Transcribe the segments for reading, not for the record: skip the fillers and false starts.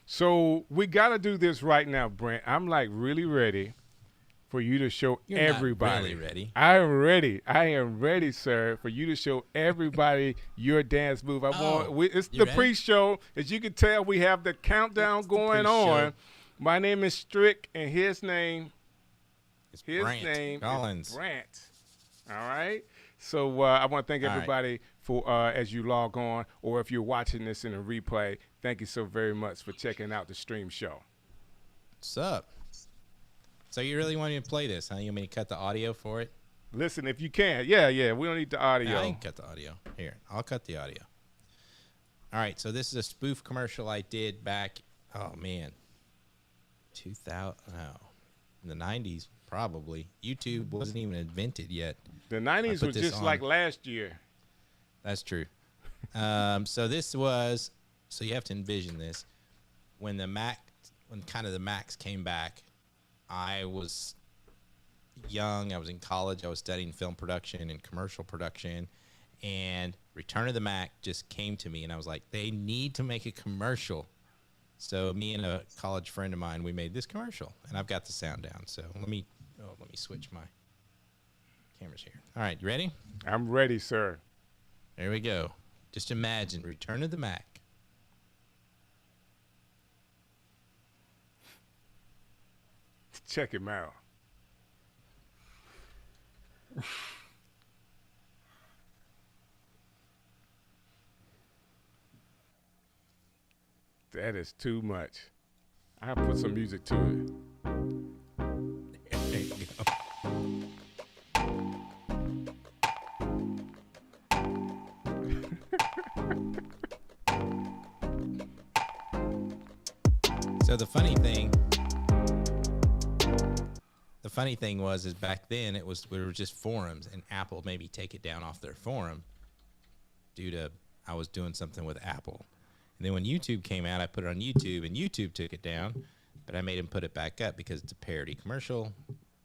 So we got to do this right now, Brent. I'm like really ready for you to show You're everybody. not really ready. I am ready. I am ready, sir, for you to show everybody your dance move. It's the pre-show. As you can tell, we have the countdown going on. My name is Strick, and his name is Brant. All right. So I want to thank everybody for as you log on, or if you're watching this in a replay, thank you so very much for checking out the stream show. What's up? So you really want me to play this, huh? You want me to cut the audio for it? Listen, if you can. Yeah. We don't need the audio. I can cut the audio. Here, I'll cut the audio. All right, so this is a spoof commercial I did back, oh, man, 2000, in the 90s, probably. YouTube wasn't even invented yet. The 90s was just like last year. That's true. So this was, so you have to envision this. When kind of the Macs came back, I was young. I was in college. I was studying film production and commercial production. And Return of the Mac just came to me, and I was like, they need to make a commercial. So me and a college friend of mine, we made this commercial, and I've got the sound down. So let me switch my cameras here. All right, you ready? I'm ready, sir. There we go. Just imagine Return of the Mac. Check him out. That is too much. I have to put some music to it. There you go. So the funny thing was back then we were just forums, and Apple maybe take it down off their forum due to I was doing something with Apple. And then when YouTube came out, I put it on YouTube, and YouTube took it down, but I made them put it back up because it's a parody commercial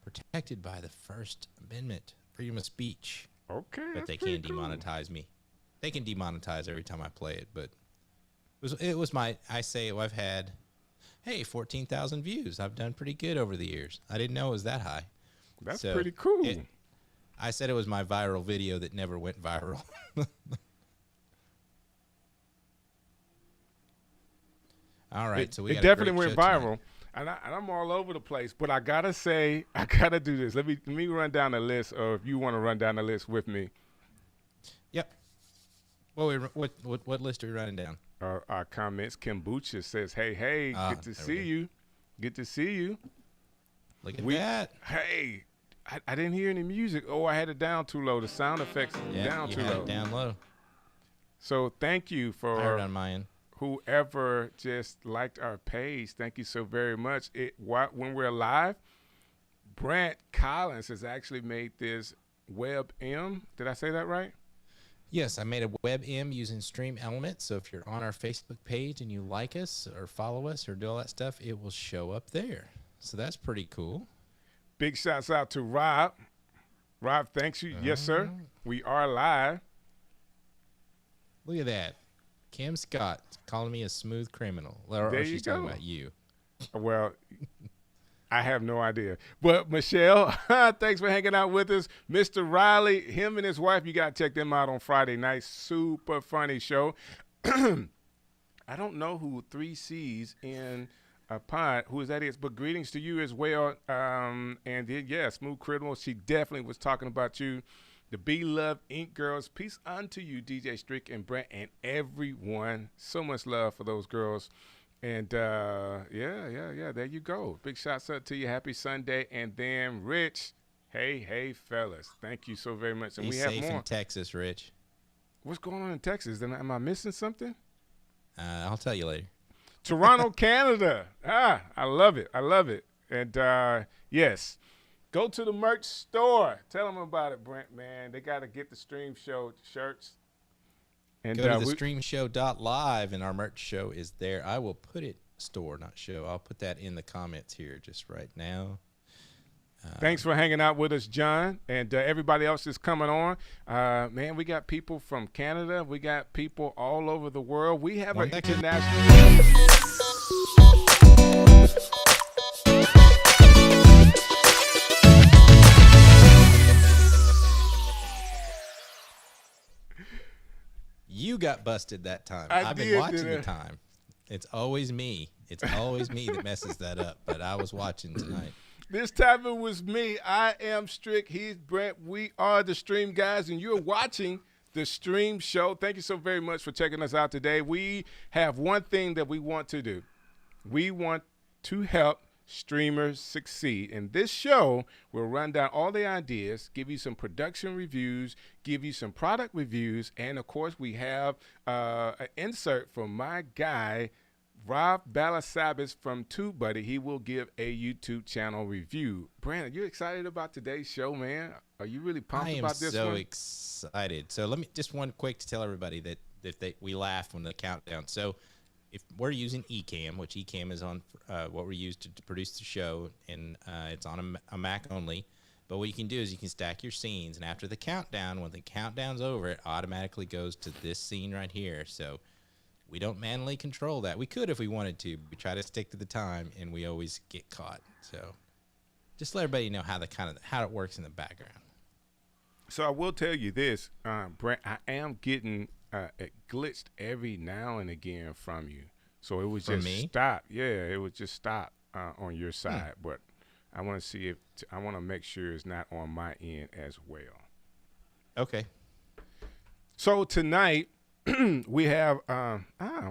protected by the First Amendment, freedom of speech. Okay. But they can't demonetize me. They can demonetize every time I play it, but I've had 14,000 views. I've done pretty good over the years. I didn't know it was that high. That's pretty cool. I said it was my viral video that never went viral. All right, so it definitely went viral, and I'm all over the place. But I gotta say, I gotta do this. Let me run down the list, or if you want to run down the list with me. Yep. Well, what list are we running down? Our comments. Kombucha says, "Hey, good to see you. Good to see you." Look at that. Hey, I didn't hear any music. Oh, I had it down too low. The sound effects down too low. Yeah, you had it down low. So thank you for. I heard on my end. Whoever just liked our page, thank you so very much. When we're live, Brant Collins has actually made this WebM. Did I say that right? Yes, I made a WebM using Stream Elements. So if you're on our Facebook page and you like us or follow us or do all that stuff, it will show up there. So that's pretty cool. Big shouts out to Rob. Rob, thanks you. Yes, sir. We are live. Look at that. Kim Scott calling me a smooth criminal. Or she's talking about you. Well, I have no idea. But Michelle, thanks for hanging out with us. Mr. Riley, him and his wife, you got to check them out on Friday night. Super funny show. I don't know who 3C's in a pod, who that is, but greetings to you as well. Smooth criminal. She definitely was talking about you. The Be Love Inc. girls, peace unto you, DJ Strick and Brant and everyone. So much love for those girls. And, there you go. Big shots out to you. Happy Sunday. And then, Rich, hey, fellas. Thank you so very much. And Be safe in Texas, Rich. What's going on in Texas? Am I missing something? I'll tell you later. Toronto, Canada. I love it. And, yes. Go to the merch store. Tell them about it, Brent, man. They got to get the Stream Show shirts. And go to the streamshow.live, and our merch show is there. I will put it store, not show. I'll put that in the comments here just right now. Thanks for hanging out with us, John, and everybody else is coming on. Man, we got people from Canada. We got people all over the world. We have an international. You got busted that time. I've been watching the time. It's always me. It's always me that messes that up, but I was watching tonight. This time it was me. I am Strick. He's Brant. We are the Stream Guys, and you're watching the Stream Show. Thank you so very much for checking us out today. We have one thing that we want to do. We want to help streamers succeed. And this show will run down all the ideas, give you some production reviews, give you some product reviews, and of course we have an insert from my guy, Rob Balasabas from TubeBuddy. He will give a YouTube channel review. Brandon, you excited about today's show, man? Are you really pumped about this one? I am so excited. So let me just one quick to tell everybody that we laughed when the countdown. So if we're using Ecamm, which Ecamm is on what we use to produce the show, and it's on a Mac only. But what you can do is you can stack your scenes, and after the countdown, when the countdown's over, it automatically goes to this scene right here. So we don't manually control that. We could if we wanted to. We try to stick to the time, and we always get caught. So just let everybody know how it works in the background. So I will tell you this, Brent, I am getting it glitched every now and again from you. So it was just stop. Yeah, it would just stop on your side. But I want to see if I want to make sure it's not on my end as well. Okay. So tonight we have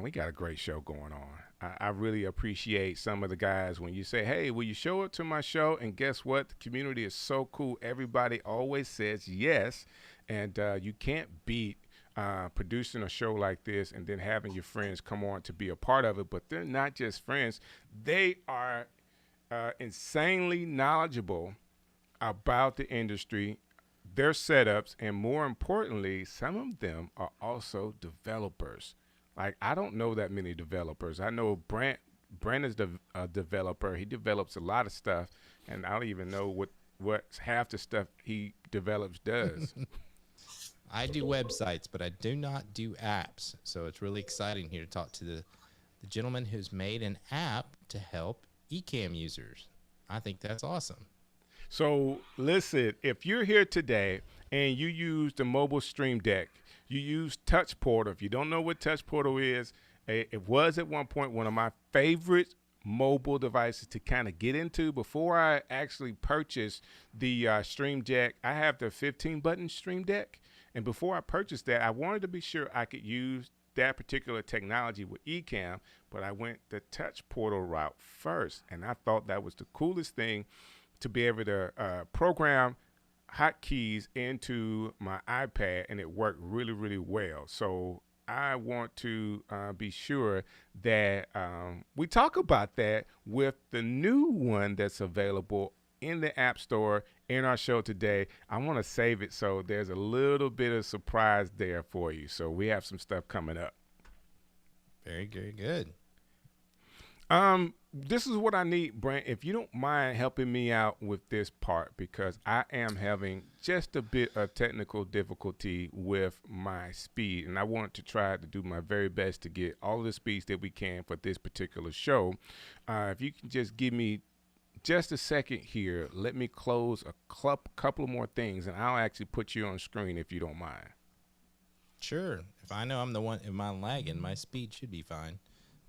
we got a great show going on. I really appreciate some of the guys when you say, hey, will you show up to my show? And guess what? The community is so cool. Everybody always says yes. And you can't beat producing a show like this and then having your friends come on to be a part of it. But they're not just friends. They are insanely knowledgeable about the industry, their setups, and more importantly, some of them are also developers. Like, I don't know that many developers. I know Brant is a developer. He develops a lot of stuff, and I don't even know what half the stuff he develops does. I do websites, but I do not do apps. So it's really exciting here to talk to the gentleman who's made an app to help Ecamm users. I think that's awesome. So listen, if you're here today and you use the mobile Stream Deck, you use Touch Portal. If you don't know what Touch Portal is, it was at one point one of my favorite mobile devices to kind of get into. Before I actually purchased the Stream Deck, I have the 15-button Stream Deck. And before I purchased that, I wanted to be sure I could use that particular technology with Ecamm, but I went the Touch Portal route first. And I thought that was the coolest thing, to be able to program hotkeys into my iPad, and it worked really, really well. So I want to be sure that we talk about that with the new one that's available in the App Store in our show today. I want to save it so there's a little bit of surprise there for you. So we have some stuff coming up. Very, very good. This is what I need, Brant. If you don't mind helping me out with this part, because I am having just a bit of technical difficulty with my speed, and I want to try to do my very best to get all the speeds that we can for this particular show. If you can just give me just a second here, let me close a couple of more things, and I'll actually put you on screen if you don't mind. Sure. If I know I'm the one, if I'm lagging, my speed should be fine.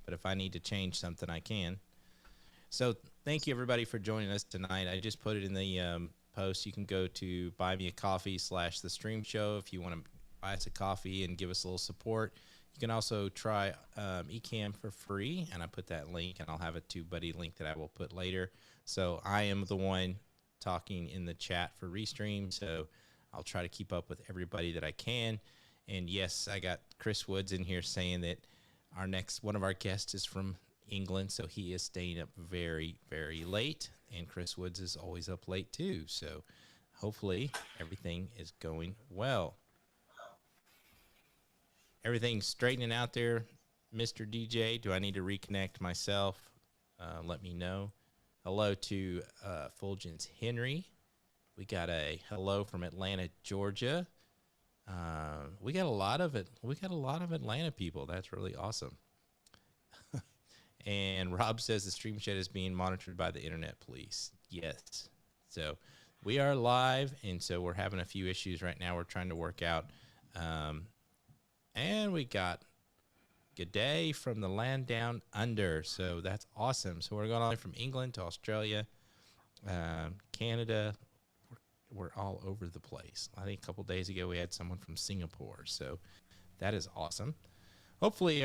But if I need to change something, I can. So thank you, everybody, for joining us tonight. I just put it in the post. You can go to buymeacoffee/the stream show if you want to buy us a coffee and give us a little support. You can also try Ecamm for free, and I put that link, and I'll have a TubeBuddy link that I will put later. So I am the one talking in the chat for Restream, so I'll try to keep up with everybody that I can. And yes, I got Chris Woods in here saying that one of our guests is from England, so he is staying up very, very late, and Chris Woods is always up late too. So hopefully everything is going well. Everything's straightening out there, Mr. DJ. Do I need to reconnect myself? Let me know. Hello to Fulgence Henry. We got a hello from Atlanta, Georgia. We got a lot of it. We got a lot of Atlanta people. That's really awesome. And Rob says the stream chat is being monitored by the internet police. Yes. So we are live, and so we're having a few issues right now we're trying to work out. And we got G'day from the land down under. So that's awesome. So we're going on from England to Australia, Canada. We're all over the place. I think a couple days ago we had someone from Singapore. So that is awesome. Hopefully,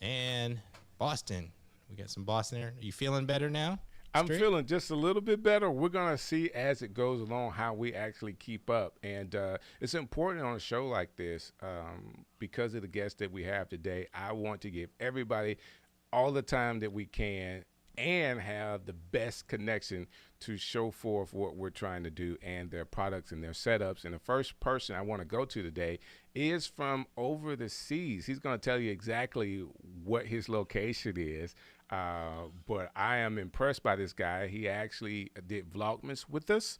and Boston. We got some Boston there. Are you feeling better now? I'm feeling just a little bit better. We're going to see as it goes along how we actually keep up. And it's important on a show like this because of the guests that we have today. I want to give everybody all the time that we can and have the best connection to show forth what we're trying to do and their products and their setups. And the first person I want to go to today is from over the seas. He's going to tell you exactly what his location is. But I am impressed by this guy. He actually did Vlogmas with us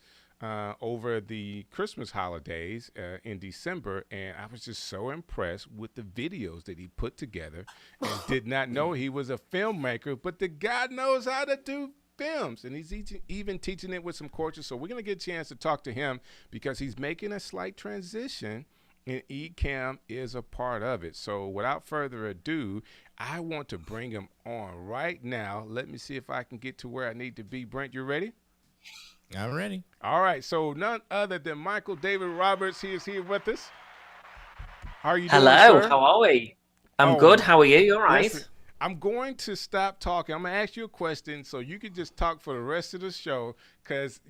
over the Christmas holidays in December, and I was just so impressed with the videos that he put together and did not know he was a filmmaker, but the guy knows how to do films, and he's even teaching it with some courses. So we're going to get a chance to talk to him because he's making a slight transition, and Ecamm is a part of it. So without further ado, I want to bring him on right now. Let me see if I can get to where I need to be. Brent, you ready? I'm ready. All right. So none other than Michael David Roberts. He is here with us. How are you doing, Hello, sir? how are we? I'm good. How are you? You all right? Listen, I'm going to stop talking. I'm going to ask you a question so you can just talk for the rest of the show because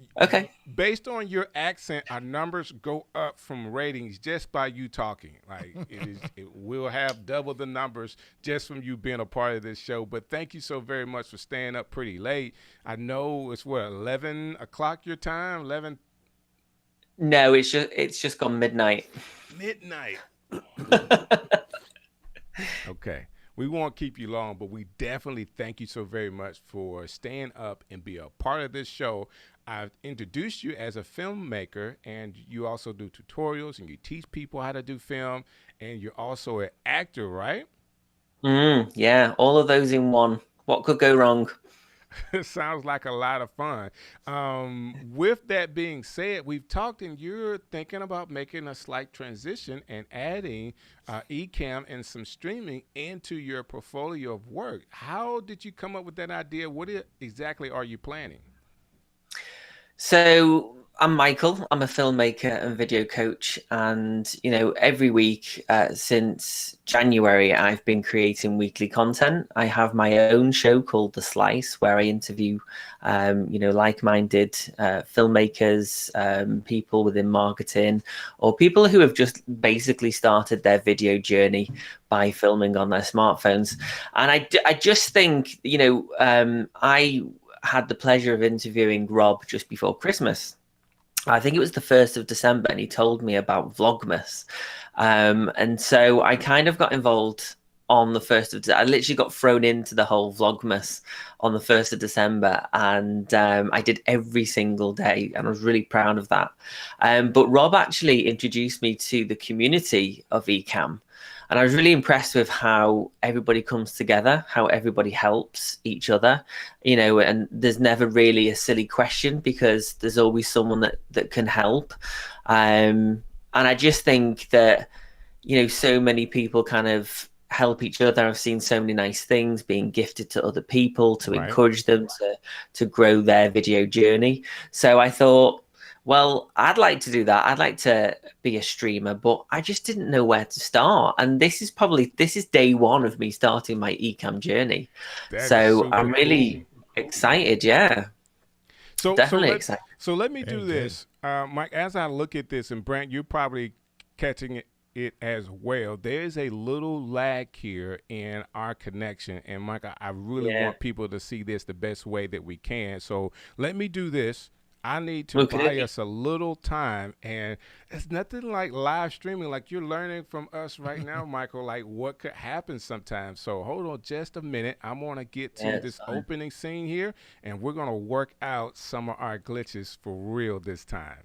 based on your accent, our numbers go up from ratings just by you talking. Like it will have double the numbers just from you being a part of this show. But thank you so very much for staying up pretty late. I know it's 11 o'clock your time, 11. No, it's just gone midnight. Midnight. Okay. We won't keep you long, but we definitely thank you so very much for staying up and be a part of this show. I've introduced you as a filmmaker, and you also do tutorials, and you teach people how to do film, and you're also an actor, right? Yeah, all of those in one. What could go wrong? It sounds like a lot of fun. With that being said, we've talked and you're thinking about making a slight transition and adding Ecamm and some streaming into your portfolio of work. How did you come up with that idea? What exactly are you planning? So I'm Michael. I'm a filmmaker and video coach. And, every week since January, I've been creating weekly content. I have my own show called The Slice, where I interview, like-minded filmmakers, people within marketing, or people who have just basically started their video journey by filming on their smartphones. And I just think, I had the pleasure of interviewing Rob just before Christmas. I think it was the 1st of December, and he told me about Vlogmas. And so I kind of got involved on the 1st of December. I literally got thrown into the whole Vlogmas on the 1st of December. And I did every single day, and I was really proud of that. But Rob actually introduced me to the community of Ecamm. And I was really impressed with how everybody comes together, how everybody helps each other, and there's never really a silly question because there's always someone that can help. And I just think that, so many people kind of help each other. I've seen so many nice things being gifted to other people to encourage them to grow their video journey. So I thought, well, I'd like to do that. I'd like to be a streamer, but I just didn't know where to start. And this is day one of me starting my Ecamm journey. So I'm really excited. Yeah. So definitely excited. So let me do this. Mike, as I look at this, and Brant, you're probably catching it as well. There's a little lag here in our connection. And Mike, I really want people to see this the best way that we can. So let me do this. I need to Okay. buy us a little time, and it's nothing like live streaming. Like you're learning from us right now, Michael, like what could happen sometimes. So hold on just a minute. I'm going to get Yeah, to it's this fine. opening scene here, and we're going to work out some of our glitches for real this time.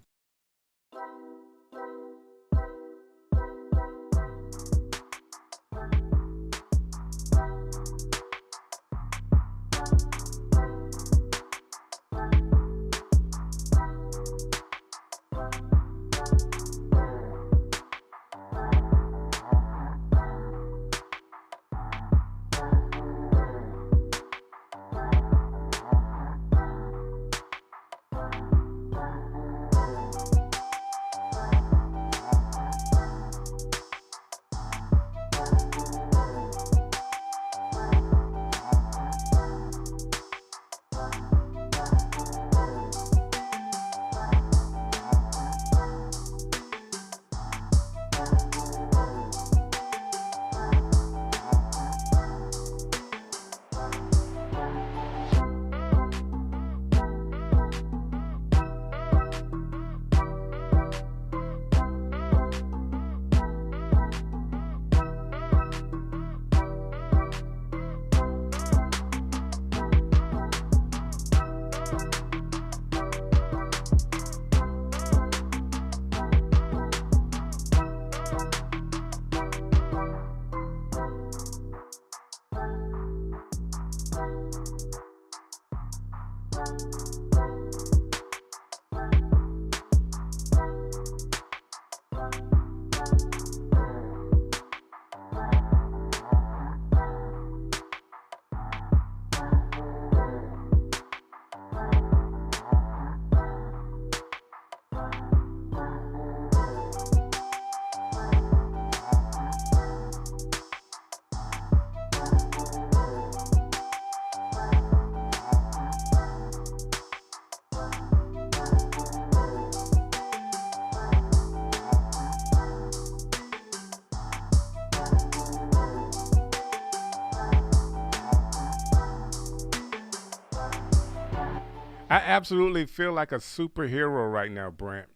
I absolutely feel like a superhero right now, Brant.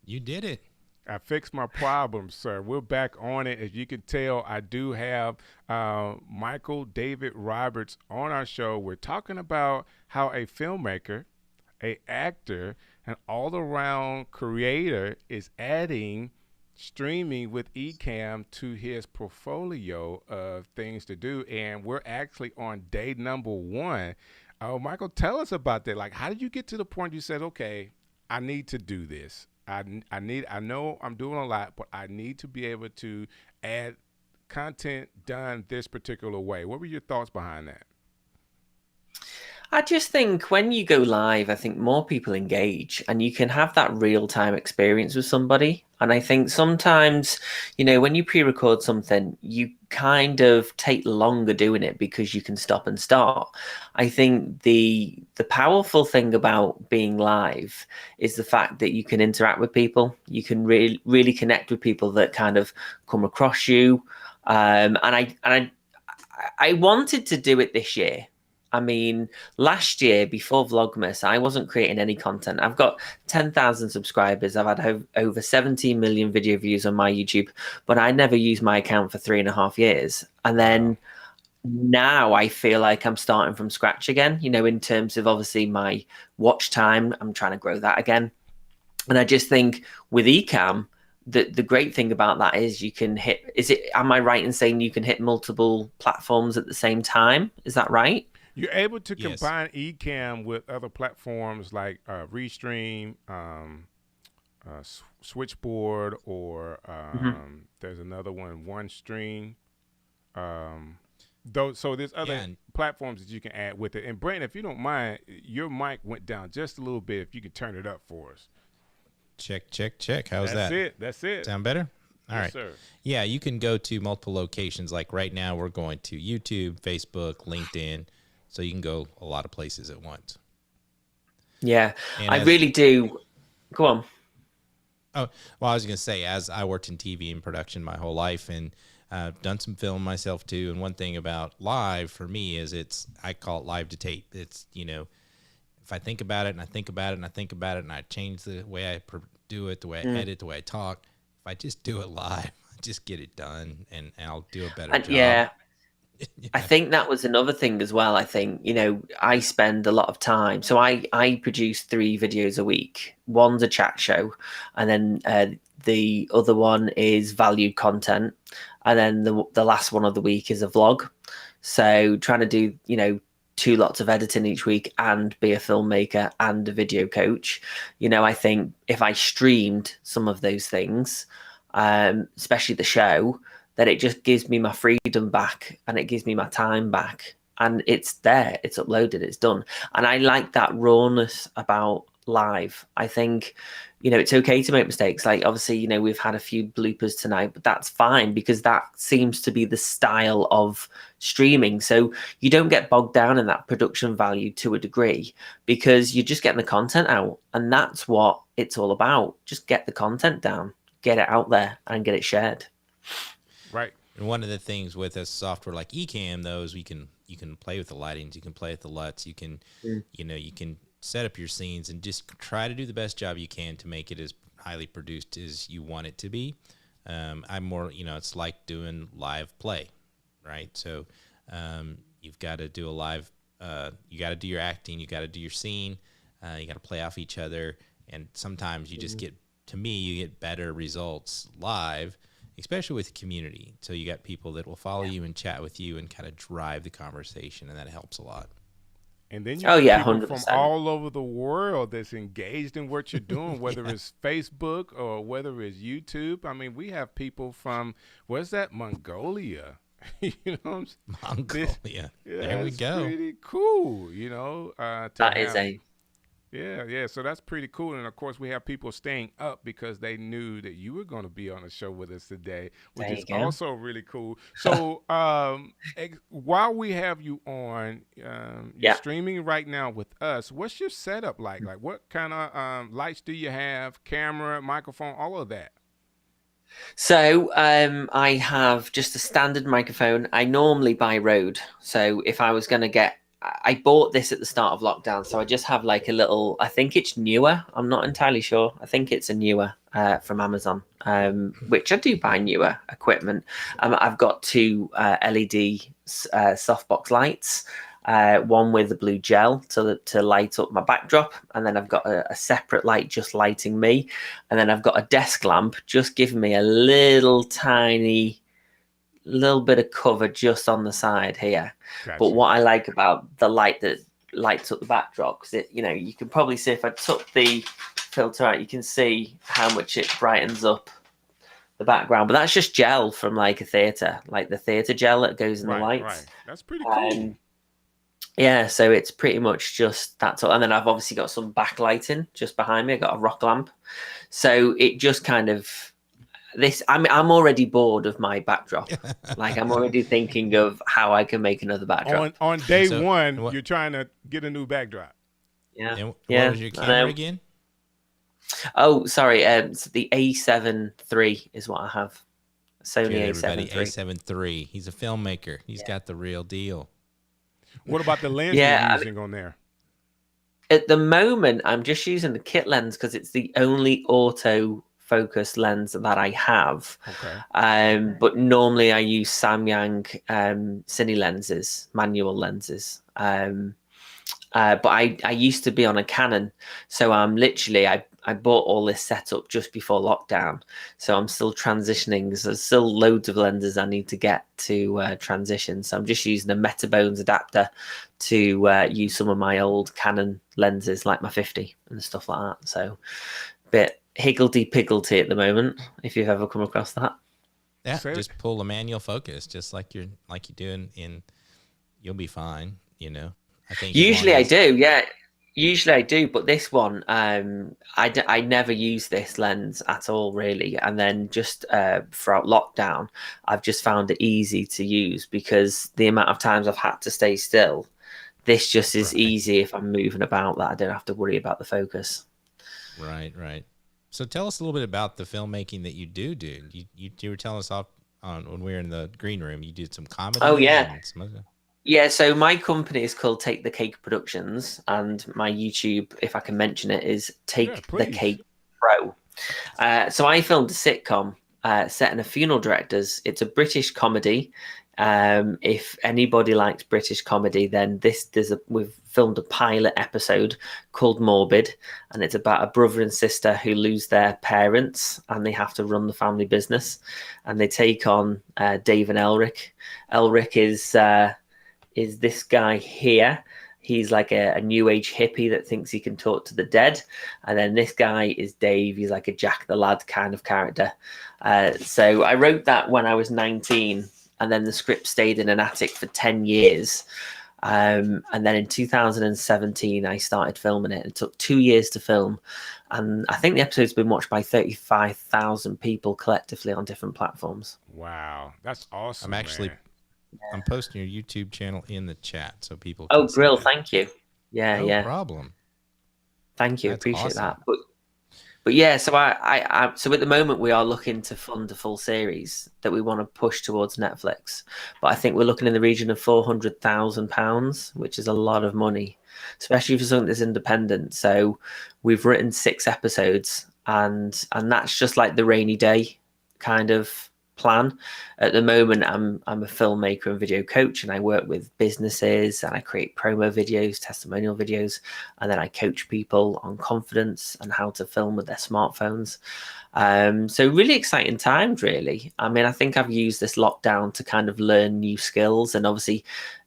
You did it. I fixed my problem, sir. We're back on it. As you can tell, I do have Michael David Roberts on our show. We're talking about how a filmmaker, a actor, an all-around creator is adding streaming with Ecamm to his portfolio of things to do. And we're actually on day number 1. Oh, Michael, tell us about that. Like, how did you get to the point you said, okay, I need to do this? I know I'm doing a lot, but I need to be able to add content done this particular way. What were your thoughts behind that? I just think when you go live, I think more people engage and you can have that real time experience with somebody. And I think sometimes, when you pre-record something, you kind of take longer doing it because you can stop and start. I think the powerful thing about being live is the fact that you can interact with people. You can really connect with people that kind of come across you. And I wanted to do it this year. I mean, last year before Vlogmas, I wasn't creating any content. I've got 10,000 subscribers. I've had over 17 million video views on my YouTube, but I never used my account for 3.5 years. And then now I feel like I'm starting from scratch again, in terms of obviously my watch time. I'm trying to grow that again. And I just think with Ecamm, the great thing about that is you can am I right in saying you can hit multiple platforms at the same time? Is that right? You're able to Yes. combine Ecamm with other platforms like Restream, Switchboard, or there's another one, OneStream. So there's other platforms that you can add with it. And Brent, if you don't mind, your mic went down just a little bit. If you could turn it up for us. Check. How's That's that? it. That's it. Sound better? All right. Yes, sir. Yeah, you can go to multiple locations. Like right now, we're going to YouTube, Facebook, LinkedIn. So you can go a lot of places at once. Yeah, I really do. Go on. Oh, well, I was going to say, as I worked in TV and production my whole life and done some film myself too. And one thing about live for me is I call it live to tape. It's, if I think about it and I think about it and I think about it and I change the way I do it, the way I edit, the way I talk, if I just do it live, just get it done and I'll do a better job. Yeah. You I know? think that was another thing as well. I think, I spend a lot of time. So I produce 3 videos a week. One's a chat show, and then the other one is valued content. And then the last one of the week is a vlog. So trying to do, 2 lots of editing each week and be a filmmaker and a video coach. I think if I streamed some of those things, especially the show, that it just gives me my freedom back and it gives me my time back, and it's there, it's uploaded, it's done. And I like that rawness about live. I think, it's okay to make mistakes. Like, obviously, we've had a few bloopers tonight, but that's fine because that seems to be the style of streaming. So you don't get bogged down in that production value to a degree because you're just getting the content out, and that's what it's all about. Just get the content down, get it out there, and get it shared. Right. And one of the things with a software like Ecamm, though, is you can play with the lightings, you can play with the LUTs, you can you can set up your scenes and just try to do the best job you can to make it as highly produced as you want it to be. I'm more, it's like doing live play, right? So you've got to do a live, you got to do your acting, you got to do your scene, you got to play off each other, and sometimes you just get, to me, you get better results live, especially with community. So you got people that will follow you and chat with you and kind of drive the conversation, and that helps a lot. And then you have people 100%. from all over the world that's engaged in what you're doing, whether it's Facebook or whether it's YouTube. I mean, we have people from, where's that, Mongolia? You know what I'm saying? Mongolia. There we go. Pretty cool, That is a... Yeah. So that's pretty cool. And of course, we have people staying up because they knew that you were going to be on the show with us today, which is also really cool. So while we have you on, you're streaming right now with us. What's your setup like? Like, what kind of lights do you have? Camera, microphone, all of that? So I have just a standard microphone. I normally buy Rode. So if I was going to I bought this at the start of lockdown, so I just have like a little, I think it's newer. I'm not entirely sure. I think it's a newer from Amazon, which I do buy newer equipment. I've got 2 LED softbox lights, one with a blue gel to light up my backdrop, and then I've got a separate light just lighting me, and then I've got a desk lamp just giving me a little bit of cover just on the side here. Gotcha. But what I like about the light that lights up the backdrop, because you can probably see if I took the filter out, you can see how much it brightens up the background. But that's just gel from like a theater, like the theater gel that goes in the lights. Right. That's pretty cool. Yeah, so it's pretty much just that's all. And then I've obviously got some backlighting just behind me. I got a rock lamp, so it just kind of I'm already bored of my backdrop. Like, I'm already thinking of how I can make another backdrop. On day one, you're trying to get a new backdrop. Yeah. And what was your camera again? Oh, sorry. So the A7 III is what I have. Sony A7 III. A7 III. He's a filmmaker. He's got the real deal. What about the lens you're using on there? At the moment, I'm just using the kit lens because it's the only auto focus lens that I have. Okay. But normally I use Samyang cine lenses, manual lenses. But I used to be on a Canon, so I'm literally I bought all this setup just before lockdown, so I'm still transitioning. So there's still loads of lenses I need to get to transition. So I'm just using a Metabones adapter to use some of my old Canon lenses, like my 50 and stuff like that. So bit higgledy-piggledy at the moment, if you've ever come across that. Yeah, just pull a manual focus, just like you're doing in. You'll be fine, I think usually I do, Usually I do, but this one, I never use this lens at all, really. And then just throughout lockdown, I've just found it easy to use because the amount of times I've had to stay still, this just is easy if I'm moving about, that I don't have to worry about the focus. Right. So tell us a little bit about the filmmaking that you do. You were telling us off on when we were in the green room. You did some comedy. Oh yeah. Yeah, so my company is called Take the Cake Productions, and my YouTube, if I can mention it, is Yeah, Take the please. Cake Pro. So I filmed a sitcom set in a funeral director's. It's a British comedy. If anybody likes British comedy, then we've filmed a pilot episode called Morbid, and it's about a brother and sister who lose their parents and they have to run the family business, and they take on Dave and Elric. Elric is this guy here. He's like a new age hippie that thinks he can talk to the dead. And then this guy is Dave. He's like a Jack the Lad kind of character. So I wrote that when I was 19. And then the script stayed in an attic for 10 years. And then in 2017, I started filming it. It took 2 years to film. And I think the episode's been watched by 35,000 people collectively on different platforms. Wow, that's awesome. I'm posting your YouTube channel in the chat so people can. Oh, see Brill, it. thank you. Yeah, no problem. Thank you. That's Appreciate awesome. that. But yeah, so so at the moment we are looking to fund a full series that we want to push towards Netflix. But I think we're looking in the region of £400,000, which is a lot of money, especially for something that's independent. So we've written 6 episodes, and that's just like the rainy day kind of plan. At the moment, I'm a filmmaker and video coach, and I work with businesses and I create promo videos, testimonial videos, and then I coach people on confidence and how to film with their smartphones. So really exciting times, really. I mean, I think I've used this lockdown to kind of learn new skills, and obviously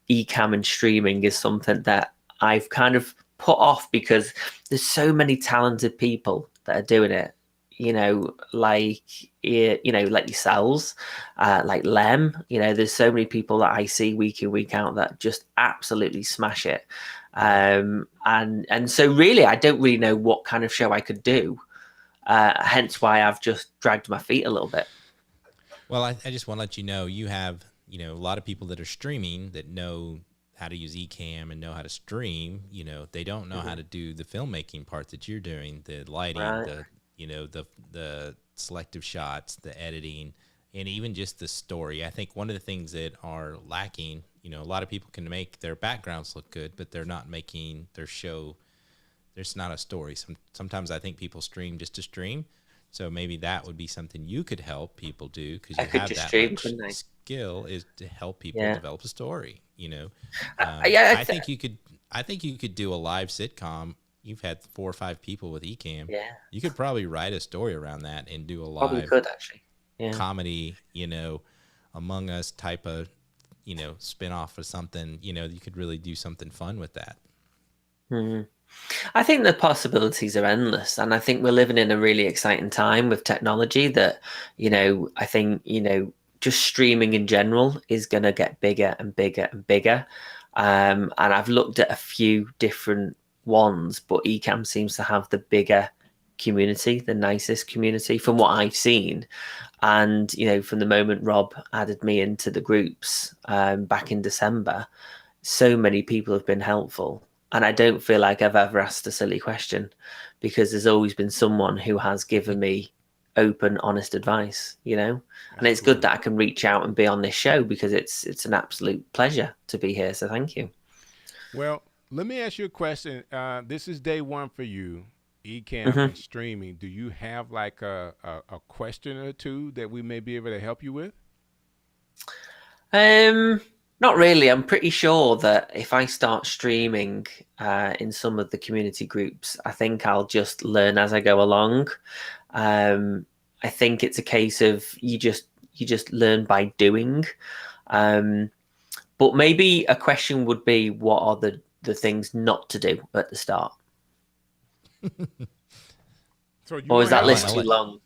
Ecamm and streaming is something that I've kind of put off because there's so many talented people that are doing it. Like yourselves, like Lem. There's so many people that I see week in, week out that just absolutely smash it. And so really, I don't really know what kind of show I could do. Hence why I've just dragged my feet a little bit. Well, I just want to let you know, you have, a lot of people that are streaming that know how to use Ecamm and know how to stream. They don't know how to do the filmmaking part that you're doing, the lighting, right. The selective shots, the editing, and even just the story. I think one of the things that are lacking, a lot of people can make their backgrounds look good, but they're not making their show. There's not a story. Sometimes I think people stream just to stream. So maybe that would be something you could help people do, because you have that much skill, is to help people develop a story. I think you could do a live sitcom. You've had 4 or 5 people with Ecamm. Yeah. You could probably write a story around that and do a live comedy, Among Us type of, spin-off or something. You could really do something fun with that. Mm-hmm. I think the possibilities are endless, and I think we're living in a really exciting time with technology that, I think, just streaming in general is going to get bigger and bigger and bigger. And I've looked at a few different ones, but Ecamm seems to have the bigger community, the nicest community from what I've seen. And, from the moment Rob added me into the groups back in December, so many people have been helpful. And I don't feel like I've ever asked a silly question, because there's always been someone who has given me open, honest advice, and it's good that I can reach out and be on this show, because it's an absolute pleasure to be here. So thank you. Well, let me ask you a question. This is day 1 for you, Ecamm and streaming. Do you have like a question or two that we may be able to help you with? Not really. I'm pretty sure that if I start streaming in some of the community groups, I think I'll just learn as I go along. I think it's a case of you just learn by doing. But maybe a question would be, what are the things not to do at the start? Or is that list too long?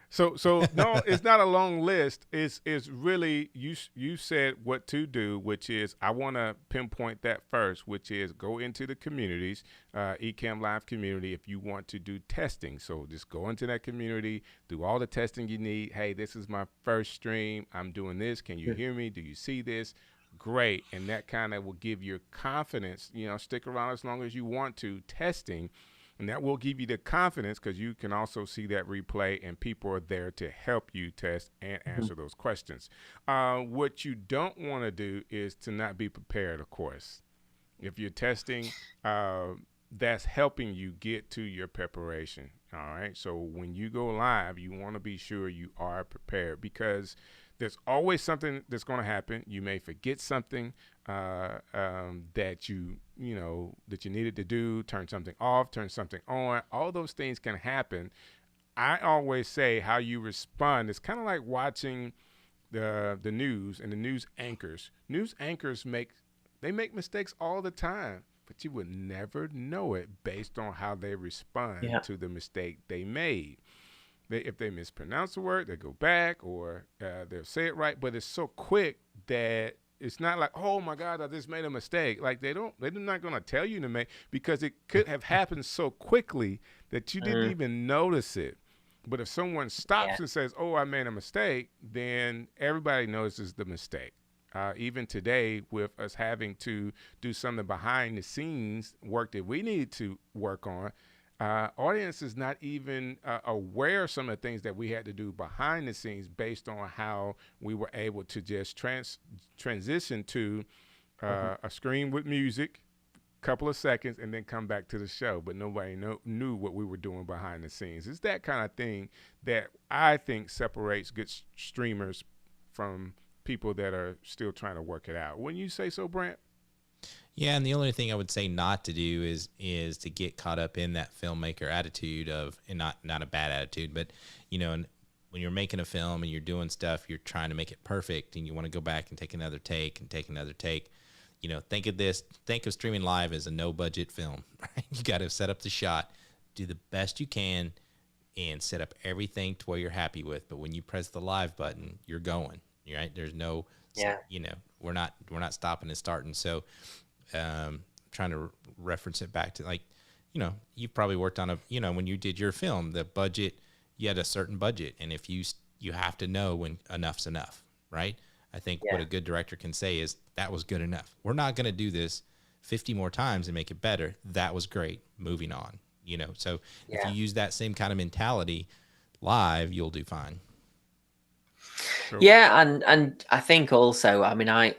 So no, it's not a long list. It's really, you said what to do, which is, I want to pinpoint that first, which is go into the communities, Ecamm Live community, if you want to do testing. So just go into that community, do all the testing you need. Hey, this is my first stream. I'm doing this. Can you hear me? Do you see this? Great. And that kind of will give you confidence. Stick around as long as you want to testing. And that will give you the confidence because you can also see that replay and people are there to help you test and answer those questions. What you don't want to do is to not be prepared, of course. If you're testing, that's helping you get to your preparation. All right. So when you go live, you want to be sure you are prepared because there's always something that's going to happen. You may forget something that you needed to do, turn something off, turn something on. All those things can happen. I always say how you respond is kind of like watching the news and the news anchors. News anchors make mistakes all the time, but you would never know it based on how they respond to the mistake they made. If they mispronounce the word, they go back or they'll say it right, but it's so quick that it's not like, oh my God, I just made a mistake. Like they're not going to tell you to make, because it could have happened so quickly that you didn't even notice it. But if someone stops and says, oh, I made a mistake, then everybody notices the mistake. Even today, with us having to do some of the behind the scenes work that we need to work on, audience is not even aware of some of the things that we had to do behind the scenes based on how we were able to just transition to a screen with music, couple of seconds, and then come back to the show. But nobody knew what we were doing behind the scenes. It's that kind of thing that I think separates good streamers from people that are still trying to work it out. Wouldn't you say so, Brant? Yeah, and the only thing I would say not to do is to get caught up in that filmmaker attitude of, and not a bad attitude, but and when you're making a film and you're doing stuff, you're trying to make it perfect, and you want to go back and take another take and take another take. Think of streaming live as a no budget film. Right? You got to set up the shot, do the best you can, and set up everything to where you're happy with. But when you press the live button, you're going. Right? There's no, we're not stopping and starting. So. Trying to reference it back to you've probably worked on when you did your film, the budget, you had a certain budget. And if you have to know when enough's enough, right? I think what a good director can say is that was good enough. We're not going to do this 50 more times and make it better. That was great. Moving on, so if you use that same kind of mentality live, you'll do fine. Sure. Yeah. And I think also, I mean, I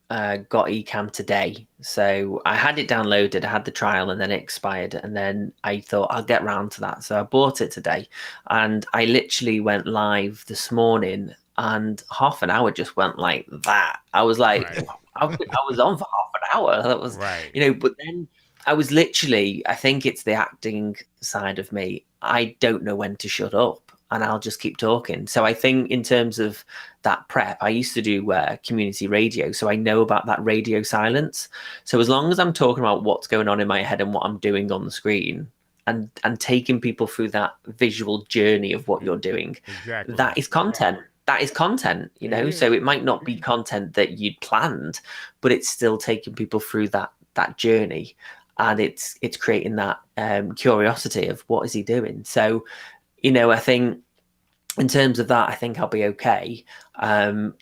got Ecamm Today, so I had it downloaded, I had the trial, and then it expired, and then I thought I'll get round to that, so I bought it today, and I literally went live this morning, and half an hour just went like that. I was like, I was on for half an hour. That was but then I was literally, I think it's the acting side of me, I don't know when to shut up. And I'll just keep talking. So I think in terms of that prep, I used to do community radio. So I know about that radio silence. So as long as I'm talking about what's going on in my head and what I'm doing on the screen and taking people through that visual journey of what you're doing, that is content. That is content, So it might not be content that you'd planned, but it's still taking people through that journey. And it's creating that curiosity of what is he doing. So I think in terms of that, I think I'll be okay.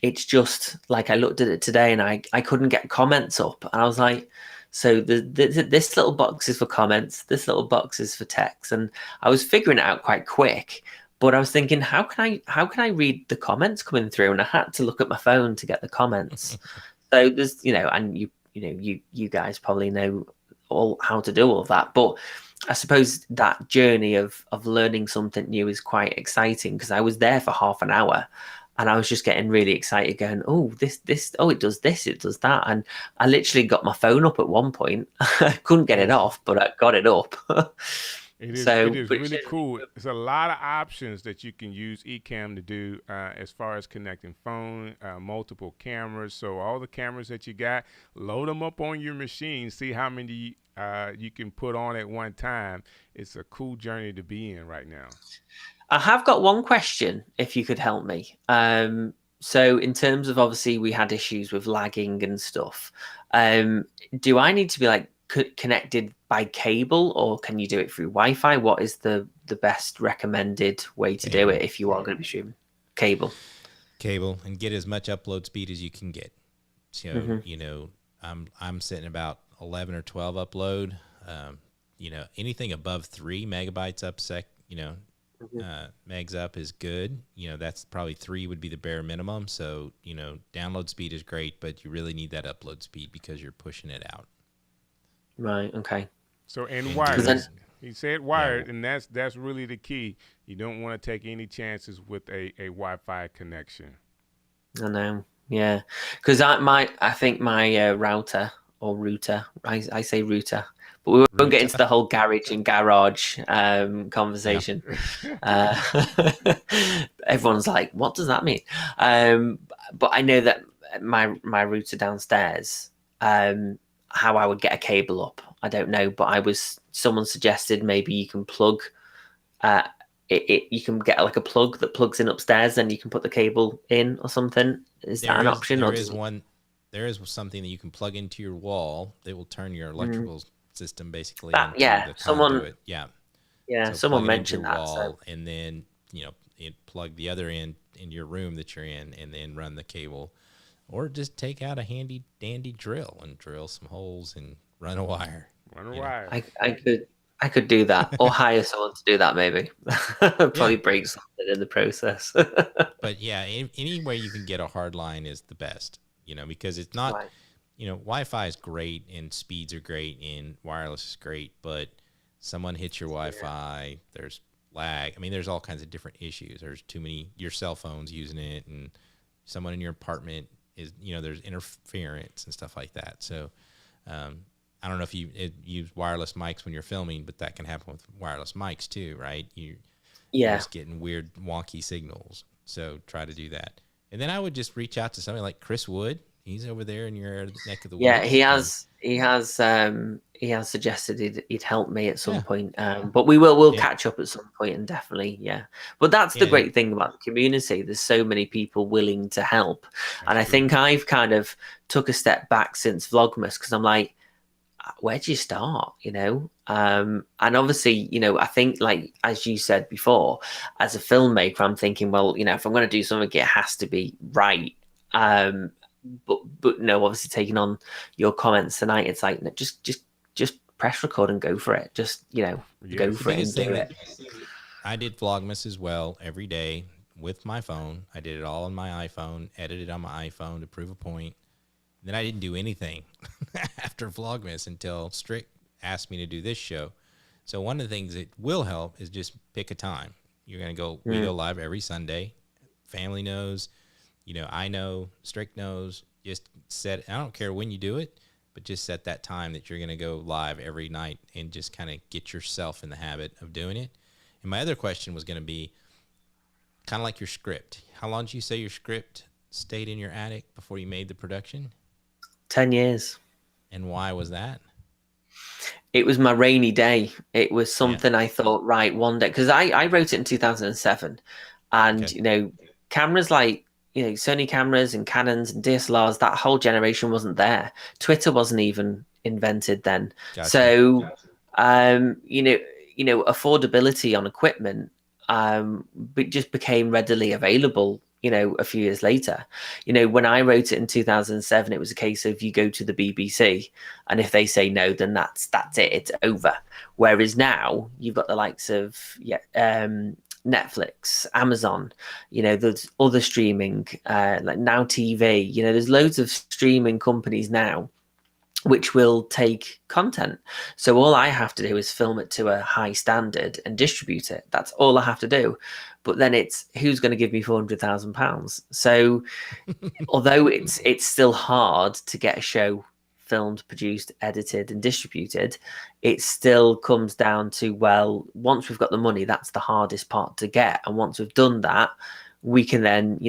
It's just like I looked at it today and I couldn't get comments up. And I was like, so this little box is for comments. This little box is for text. And I was figuring it out quite quick. But I was thinking, how can I read the comments coming through? And I had to look at my phone to get the comments. So there's, and you guys probably know all how to do all of that. But I suppose that journey of learning something new is quite exciting because I was there for half an hour and I was just getting really excited going, oh, it does this, it does that. And I literally got my phone up at one point. I couldn't get it off, but I got it up. It is really cool. There's a lot of options that you can use Ecamm to do as far as connecting phone, multiple cameras. So all the cameras that you got, load them up on your machine, see how many you can put on at one time. It's a cool journey to be in right now. I have got one question, if you could help me. So in terms of, obviously, we had issues with lagging and stuff. Do I need to be connected by cable, or can you do it through Wi-Fi? What is the best recommended way to do it if you are going to be streaming? Cable, and get as much upload speed as you can get. So I'm sitting about 11 or 12 upload. anything above 3 megabytes up megs up is good. That's probably 3 would be the bare minimum. So, download speed is great, but you really need that upload speed because you're pushing it out. Right. Okay. So, and wired. He said wired, and that's really the key. You don't want to take any chances with a Wi-Fi connection. I know. Yeah. Because I think my router or router, I say router, but we won't get into the whole garage and garage conversation. Yeah. Everyone's like, what does that mean? But I know that my router downstairs, how I would get a cable up, I don't know. But someone suggested maybe you can plug you can get like a plug that plugs in upstairs, then you can put the cable in or something. Is that an option? There is something that you can plug into your wall that will turn your electrical system basically into the conduit. Someone mentioned that. Wall, and then plug the other end in your room that you're in, and then run the cable, or just take out a handy dandy drill and drill some holes and run a wire. I could do that, or hire someone to do that. Maybe probably break something in the process. But yeah, any way you can get a hard line is the best. Because it's not, Wi-Fi is great and speeds are great and wireless is great, but someone hits your Wi-Fi, there's lag. I mean, there's all kinds of different issues. There's too many, your cell phone's using it, and someone in your apartment is, there's interference and stuff like that. So, I don't know if you use wireless mics when you're filming, but that can happen with wireless mics too, right? You're just getting weird, wonky signals. So try to do that. And then I would just reach out to somebody like Chris Wood. He's over there in your neck of the woods. Yeah, he has suggested he'd help me at some point. But we'll catch up at some point, and definitely, But that's the great thing about the community. There's so many people willing to help. And I think I've kind of took a step back since Vlogmas, because I'm like, where do you start? And obviously, I think, like, as you said before, as a filmmaker, I'm thinking, well, if I'm going to do something, it has to be right. But no, obviously taking on your comments tonight, it's like, just press record and go for it. Just, go for it and do it. I did Vlogmas as well every day with my phone. I did it all on my iPhone, edited on my iPhone to prove a point. Then I didn't do anything after Vlogmas until Strick asked me to do this show. So one of the things that will help is just pick a time. You're going to go, we go live every Sunday. Family knows, I know, Strick knows. Just I don't care when you do it, but just set that time that you're going to go live every night and just kind of get yourself in the habit of doing it. And my other question was going to be kind of like your script. How long did you say your script stayed in your attic before you made the production? 10 years. And why was that? It was my rainy day. It was something I thought, right, one day, because I wrote it in 2007, and cameras like Sony cameras and Canons and DSLRs, that whole generation wasn't there. Twitter wasn't even invented then. Gotcha. So affordability on equipment just became readily available a few years later. When I wrote it in 2007, it was a case of you go to the BBC, and if they say no, then that's it, it's over. Whereas now you've got the likes of Netflix, Amazon, there's other streaming, like Now TV, there's loads of streaming companies now which will take content. So all I have to do is film it to a high standard and distribute it. That's all I have to do. But then it's who's going to give me £400,000? So although it's still hard to get a show filmed, produced, edited, and distributed, it still comes down to, well, once we've got the money, that's the hardest part to get. And once we've done that, we can then,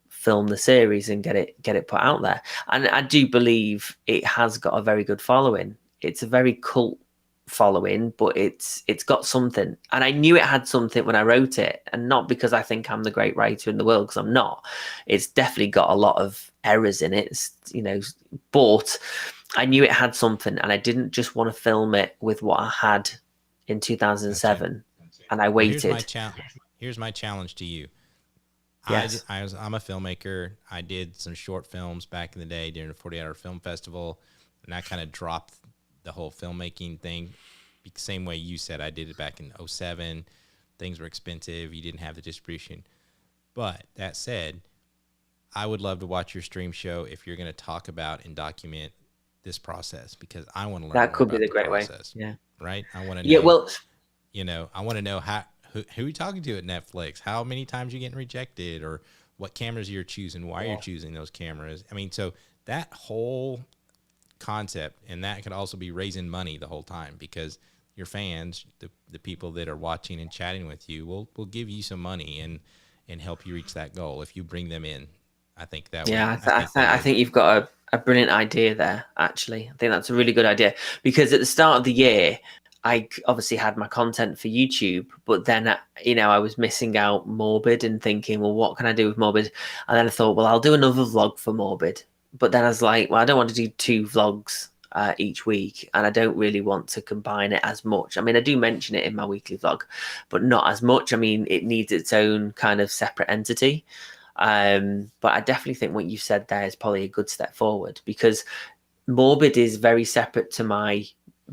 film the series and get it put out there. And I do believe it has got a very good following. It's a very cult following, but it's got something. And I knew it had something when I wrote it, and not because I think I'm the great writer in the world, because I'm not. It's definitely got a lot of errors in it, but I knew it had something, and I didn't just want to film it with what I had in 2007. And I waited. Here's my challenge to you. Yes. I'm a filmmaker. I did some short films back in the day during the 48-hour film festival, and I kind of dropped the whole filmmaking thing. same way you said. I did it back in 07. Things were expensive. You didn't have the distribution. But that said, I would love to watch your stream show if you're going to talk about and document this process, because I want to learn That more could be about the the great process. way. Yeah. Right? I want to know. Yeah, well, I want to know who are you talking to at Netflix? How many times you're getting rejected, or what cameras you're choosing, why you're choosing those cameras. I mean, so that whole concept, and that could also be raising money the whole time, because your fans, the people that are watching and chatting with you, will give you some money and help you reach that goal if you bring them in. I think that. Yeah, I think you've got a brilliant idea there. Actually, I think that's a really good idea, because at the start of the year, I obviously had my content for YouTube, but then I was missing out Morbid and thinking, well, what can I do with Morbid? And then I thought, well, I'll do another vlog for Morbid. But then I was like, well, I don't want to do 2 vlogs each week, and I don't really want to combine it as much. I mean, I do mention it in my weekly vlog, but not as much. I mean, it needs its own kind of separate entity. But I definitely think what you said there is probably a good step forward, because Morbid is very separate to my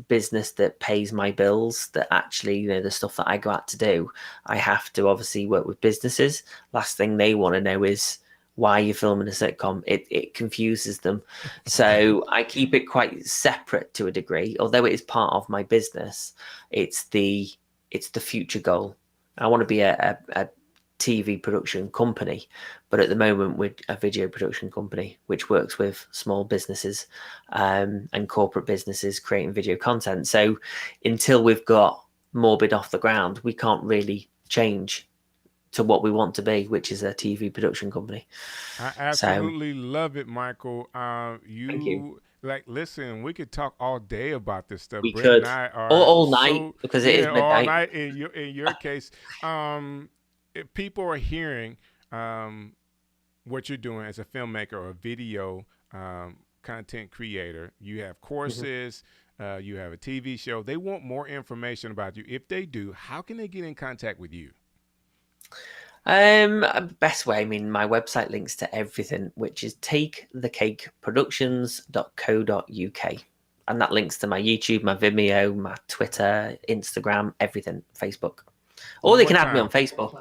business that pays my bills, that actually, the stuff that I go out to do, I have to obviously work with businesses. Last thing they want to know is why you're filming a sitcom. It confuses them. So I keep it quite separate to a degree, although it is part of my business. It's the future goal. I want to be a TV production company, but at the moment we're a video production company which works with small businesses and corporate businesses creating video content. So until we've got Morbid off the ground, we can't really change to what we want to be, which is a TV production company. I absolutely love it, Michael. Thank you. Like, listen, we could talk all day about this stuff. We Brent could, and I are all night, because it is midnight. all night in your case. If people are hearing what you're doing as a filmmaker or a video content creator, you have courses, you have a TV show. They want more information about you. If they do, how can they get in contact with you? Best way, I mean, my website links to everything, which is takethecakeproductions.co.uk. And that links to my YouTube, my Vimeo, my Twitter, Instagram, everything, Facebook. Or they can add me on Facebook.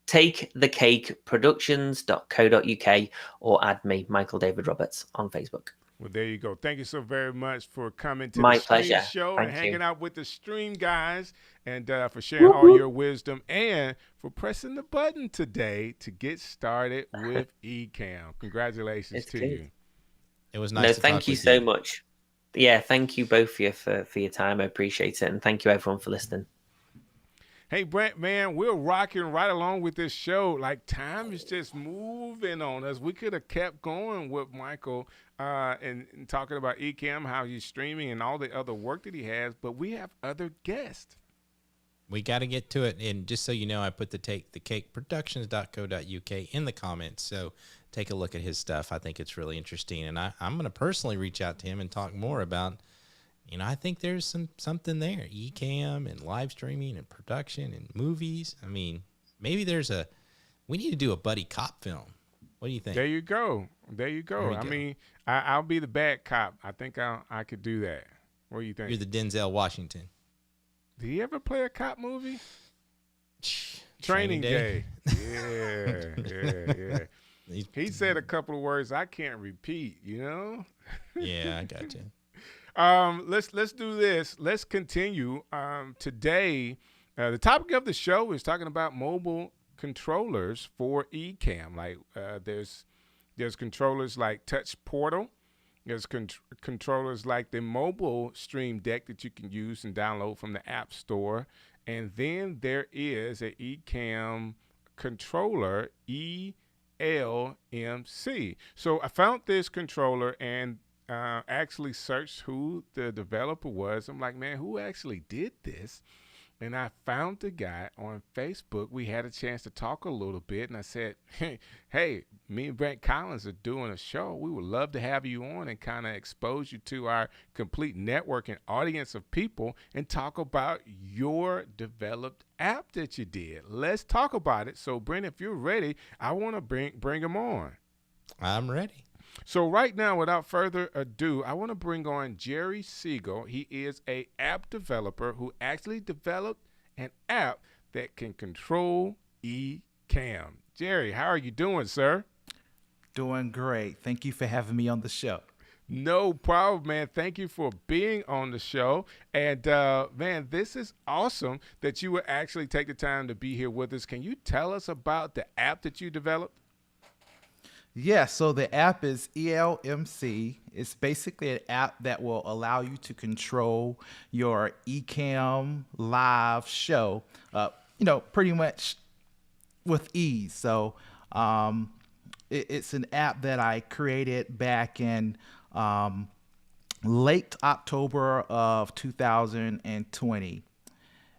takethecakeproductions.co.uk, or add me, Michael David Roberts, on Facebook. Well, there you go. Thank you so very much for coming to My the Stream pleasure. Show Thank and you. hanging out with the Stream guys, and for sharing all your wisdom, and for pressing the button today to get started with Ecamm. Congratulations to you. It was nice. Thank you so much. Yeah, thank you both for your time. I appreciate it, and thank you everyone for listening. Hey, Brant, man, we're rocking right along with this show. Like, time is just moving on us. We could have kept going with Michael and talking about Ecamm, how he's streaming, and all the other work that he has, but we have other guests. We got to get to it. And just so you know, I put the takethecakeproductions.co.uk in the comments. So take a look at his stuff. I think it's really interesting. And I'm going to personally reach out to him and talk more about, I think there's something there. Ecamm and live streaming and production and movies. I mean, maybe we need to do a buddy cop film. What do you think? There you go. I mean, I'll be the bad cop. I think I could do that. What do you think? You're the Denzel Washington. Did he ever play a cop movie? Training Day. Yeah. He said a couple of words I can't repeat, Yeah, I got you. Let's do this. Let's continue. Today, the topic of the show is talking about mobile controllers for Ecamm. Like there's controllers like Touch Portal. There's controllers like the mobile Stream Deck that you can use and download from the App Store. And then there is an Ecamm controller, ELMC. So I found this controller and actually searched who the developer was. I'm like, man, who actually did this? And I found the guy on Facebook. We had a chance to talk a little bit, and I said, hey, me and Brant Collins are doing a show. We would love to have you on and kind of expose you to our complete network and audience of people and talk about your developed app that you did. Let's talk about it. So, Brent, if you're ready, I want to bring him on. I'm ready. So right now, without further ado, I want to bring on Jerry Seigle. He is a app developer who actually developed an app that can control Ecamm. Jerry, how are you doing, sir? Doing great. Thank you for having me on the show. No problem, man. Thank you for being on the show. And man, this is awesome that you would actually take the time to be here with us. Can you tell us about the app that you developed? Yeah, so the app is ELMC. It's basically an app that will allow you to control your Ecamm live show, pretty much with ease. So it's an app that I created back in late October of 2020.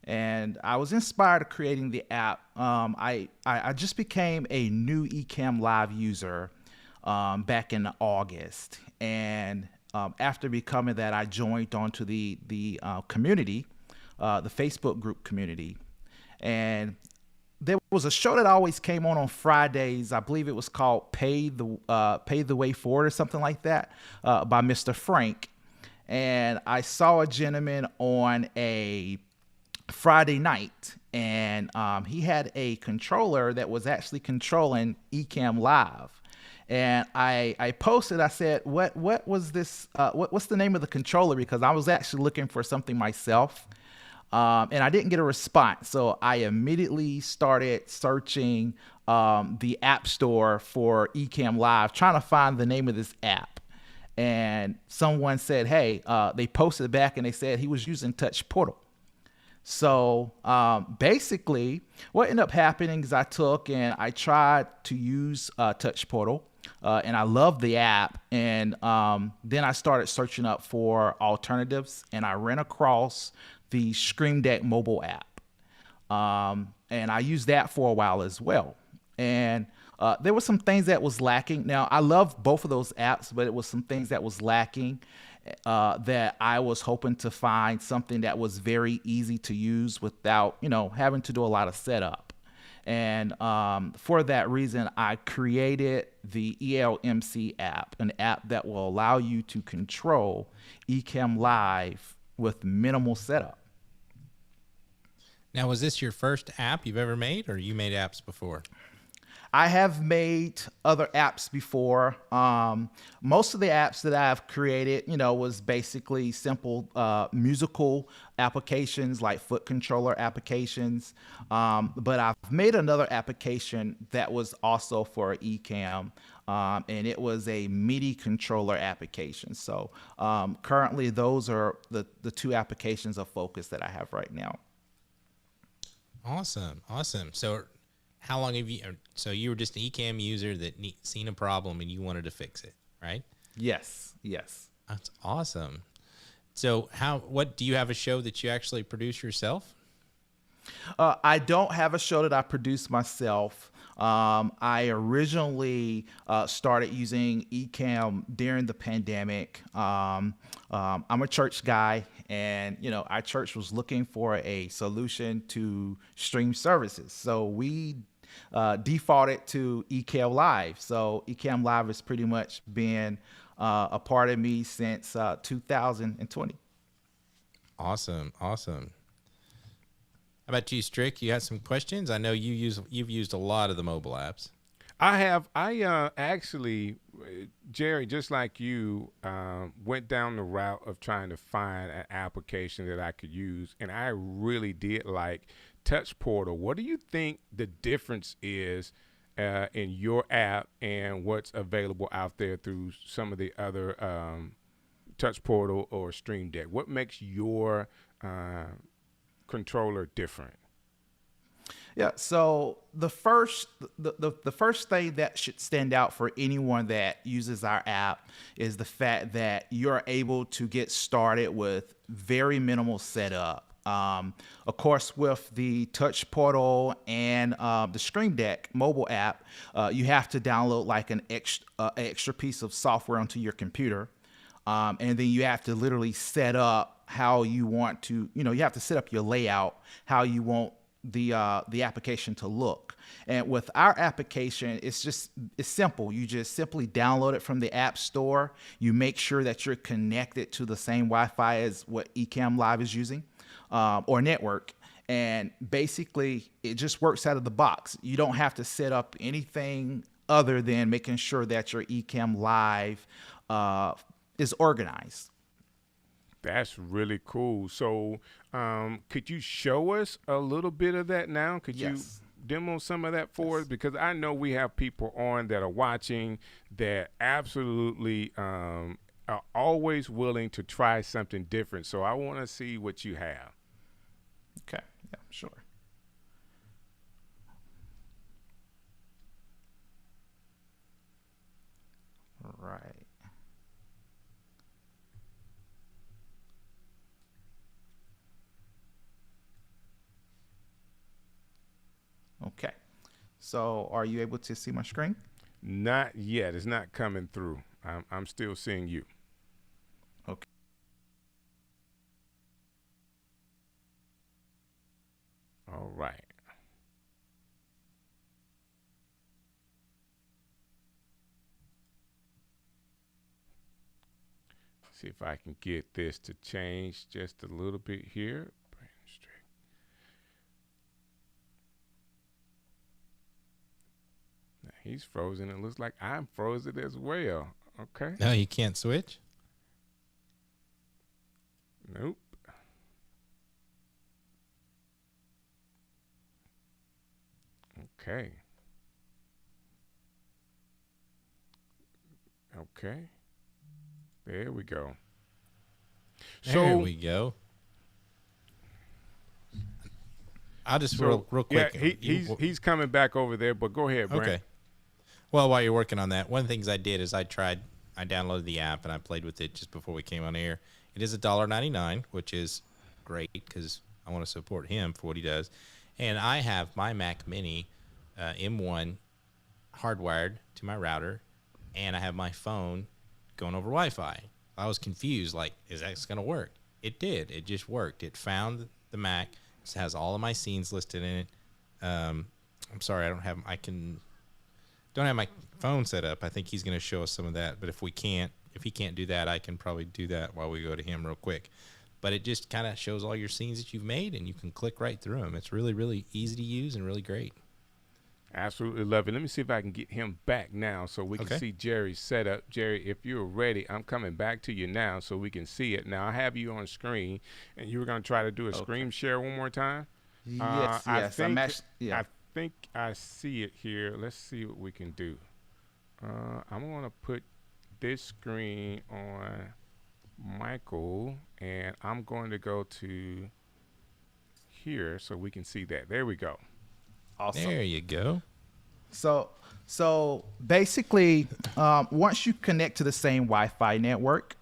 And I was inspired of creating the app. I just became a new Ecamm Live user back in August, and after becoming that, I joined onto the community, the Facebook group community, and there was a show that always came on Fridays. I believe it was called Pay the Way Forward or something like that, by Mr. Frank, and I saw a gentleman on a Friday night, and he had a controller that was actually controlling Ecamm Live. And I posted, I said, what was this, what's the name of the controller? Because I was actually looking for something myself, and I didn't get a response. So I immediately started searching the App Store for Ecamm Live, trying to find the name of this app. And someone said, hey, they posted back and they said he was using Touch Portal. So basically, what ended up happening is I took and I tried to use Touch Portal, and I loved the app. And then I started searching up for alternatives, and I ran across the Stream Deck mobile app, and I used that for a while as well. And there were some things that was lacking. Now, I love both of those apps, but it was some things that was lacking. That I was hoping to find something that was very easy to use without, having to do a lot of setup. And for that reason, I created the ELMC app, an app that will allow you to control Ecamm Live with minimal setup. Now, was this your first app you've ever made, or you made apps before? I have made other apps before. Most of the apps that I've created, was basically simple musical applications like foot controller applications. But I've made another application that was also for Ecamm, and it was a MIDI controller application. So currently, those are the two applications of focus that I have right now. Awesome. So how long have you, so you were just an Ecamm user that seen a problem and you wanted to fix it, right? Yes. That's awesome. So what do you have a show that you actually produce yourself? I don't have a show that I produce myself. I originally started using Ecamm during the pandemic. I'm a church guy, and our church was looking for a solution to stream services. So we defaulted to Ecamm Live. So Ecamm Live has pretty much been a part of me since 2020. Awesome. How about you, Strick? You had some questions? I know you've used a lot of the mobile apps. I have. I actually, Jerry, just like you, went down the route of trying to find an application that I could use, and I really did like Touch Portal. What do you think the difference is in your app and what's available out there through some of the other Touch Portal or Stream Deck? What makes your controller different? Yeah, so the first thing that should stand out for anyone that uses our app is the fact that you're able to get started with very minimal setup. Of course, with the Touch Portal and the Stream Deck mobile app, you have to download like an extra piece of software onto your computer, and then you have to literally set up how you want to, you have to set up your layout, how you want the application to look. And with our application, it's simple. You just simply download it from the App Store. You make sure that you're connected to the same Wi-Fi as what Ecamm Live is using, or network. And basically, it just works out of the box. You don't have to set up anything other than making sure that your Ecamm Live is organized. That's really cool. So could you show us a little bit of that now? Could you demo some of that for us? Because I know we have people on that are watching that absolutely are always willing to try something different. So I want to see what you have. Okay, yeah, sure. Right. Okay. So are you able to see my screen? Not yet. It's not coming through. I'm still seeing you. Okay. All right. See if I can get this to change just a little bit here. Brant, Strick. Now he's frozen. It looks like I'm frozen as well. Okay. No, you can't switch. Nope. Okay. Okay. There we go. There we go. I'll just real quick. Yeah, he's coming back over there, but go ahead, Brant. Okay. Well, while you're working on that, one of the things I did is I downloaded the app and I played with it just before we came on air. It is $1.99, which is great because I want to support him for what he does. And I have my Mac Mini M1 hardwired to my router, and I have my phone going over Wi-Fi. I was confused, like, is that going to work? It did. It just worked. It found the Mac. It has all of my scenes listed in it. I'm sorry, I don't have my phone set up. I think he's going to show us some of that. But if he can't do that, I can probably do that while we go to him real quick. But it just kind of shows all your scenes that you've made, and you can click right through them. It's really, really easy to use and really great. Absolutely love it. Let me see if I can get him back now so we can see Jerry's setup. Jerry, if you're ready, I'm coming back to you now so we can see it. Now, I have you on screen, and you were going to try to do a screen share one more time? Yes, yes. I think I see it here. Let's see what we can do. I'm going to put this screen on Michael, and I'm going to go to here so we can see that. There we go. Awesome. There you go. So basically, once you connect to the same Wi-Fi network,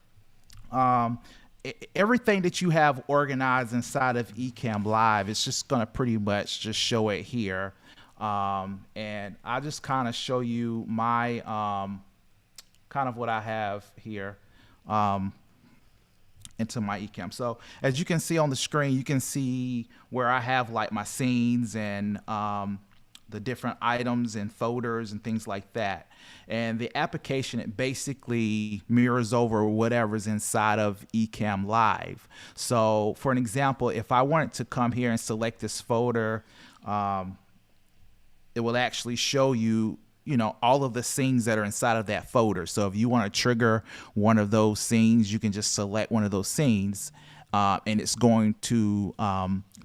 everything that you have organized inside of Ecamm Live, it's just going to pretty much just show it here. And I'll just kind of show you my kind of what I have here into my Ecamm. So as you can see on the screen, you can see where I have like my scenes and the different items and folders and things like that. And the application, it basically mirrors over whatever's inside of Ecamm Live. So for an example, if I wanted to come here and select this folder, it will actually show you, all of the scenes that are inside of that folder. So if you want to trigger one of those scenes, you can just select one of those scenes, and it's going to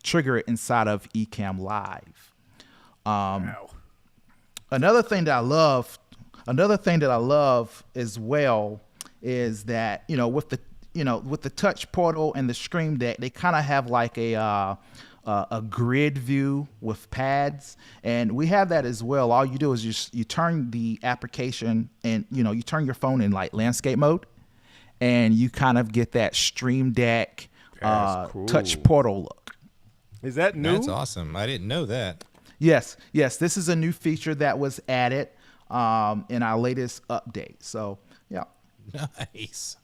trigger it inside of Ecamm Live. Wow. Another thing that I love as well is that with the touch portal and the Stream Deck, they kind of have like a grid view with pads, and we have that as well. All you do is you turn the application and you turn your phone in like landscape mode, and you kind of get that Stream Deck Cool. touch portal look. Is that new? That's awesome. I didn't know that. Yes, this is a new feature that was added in our latest update. So yeah. Nice.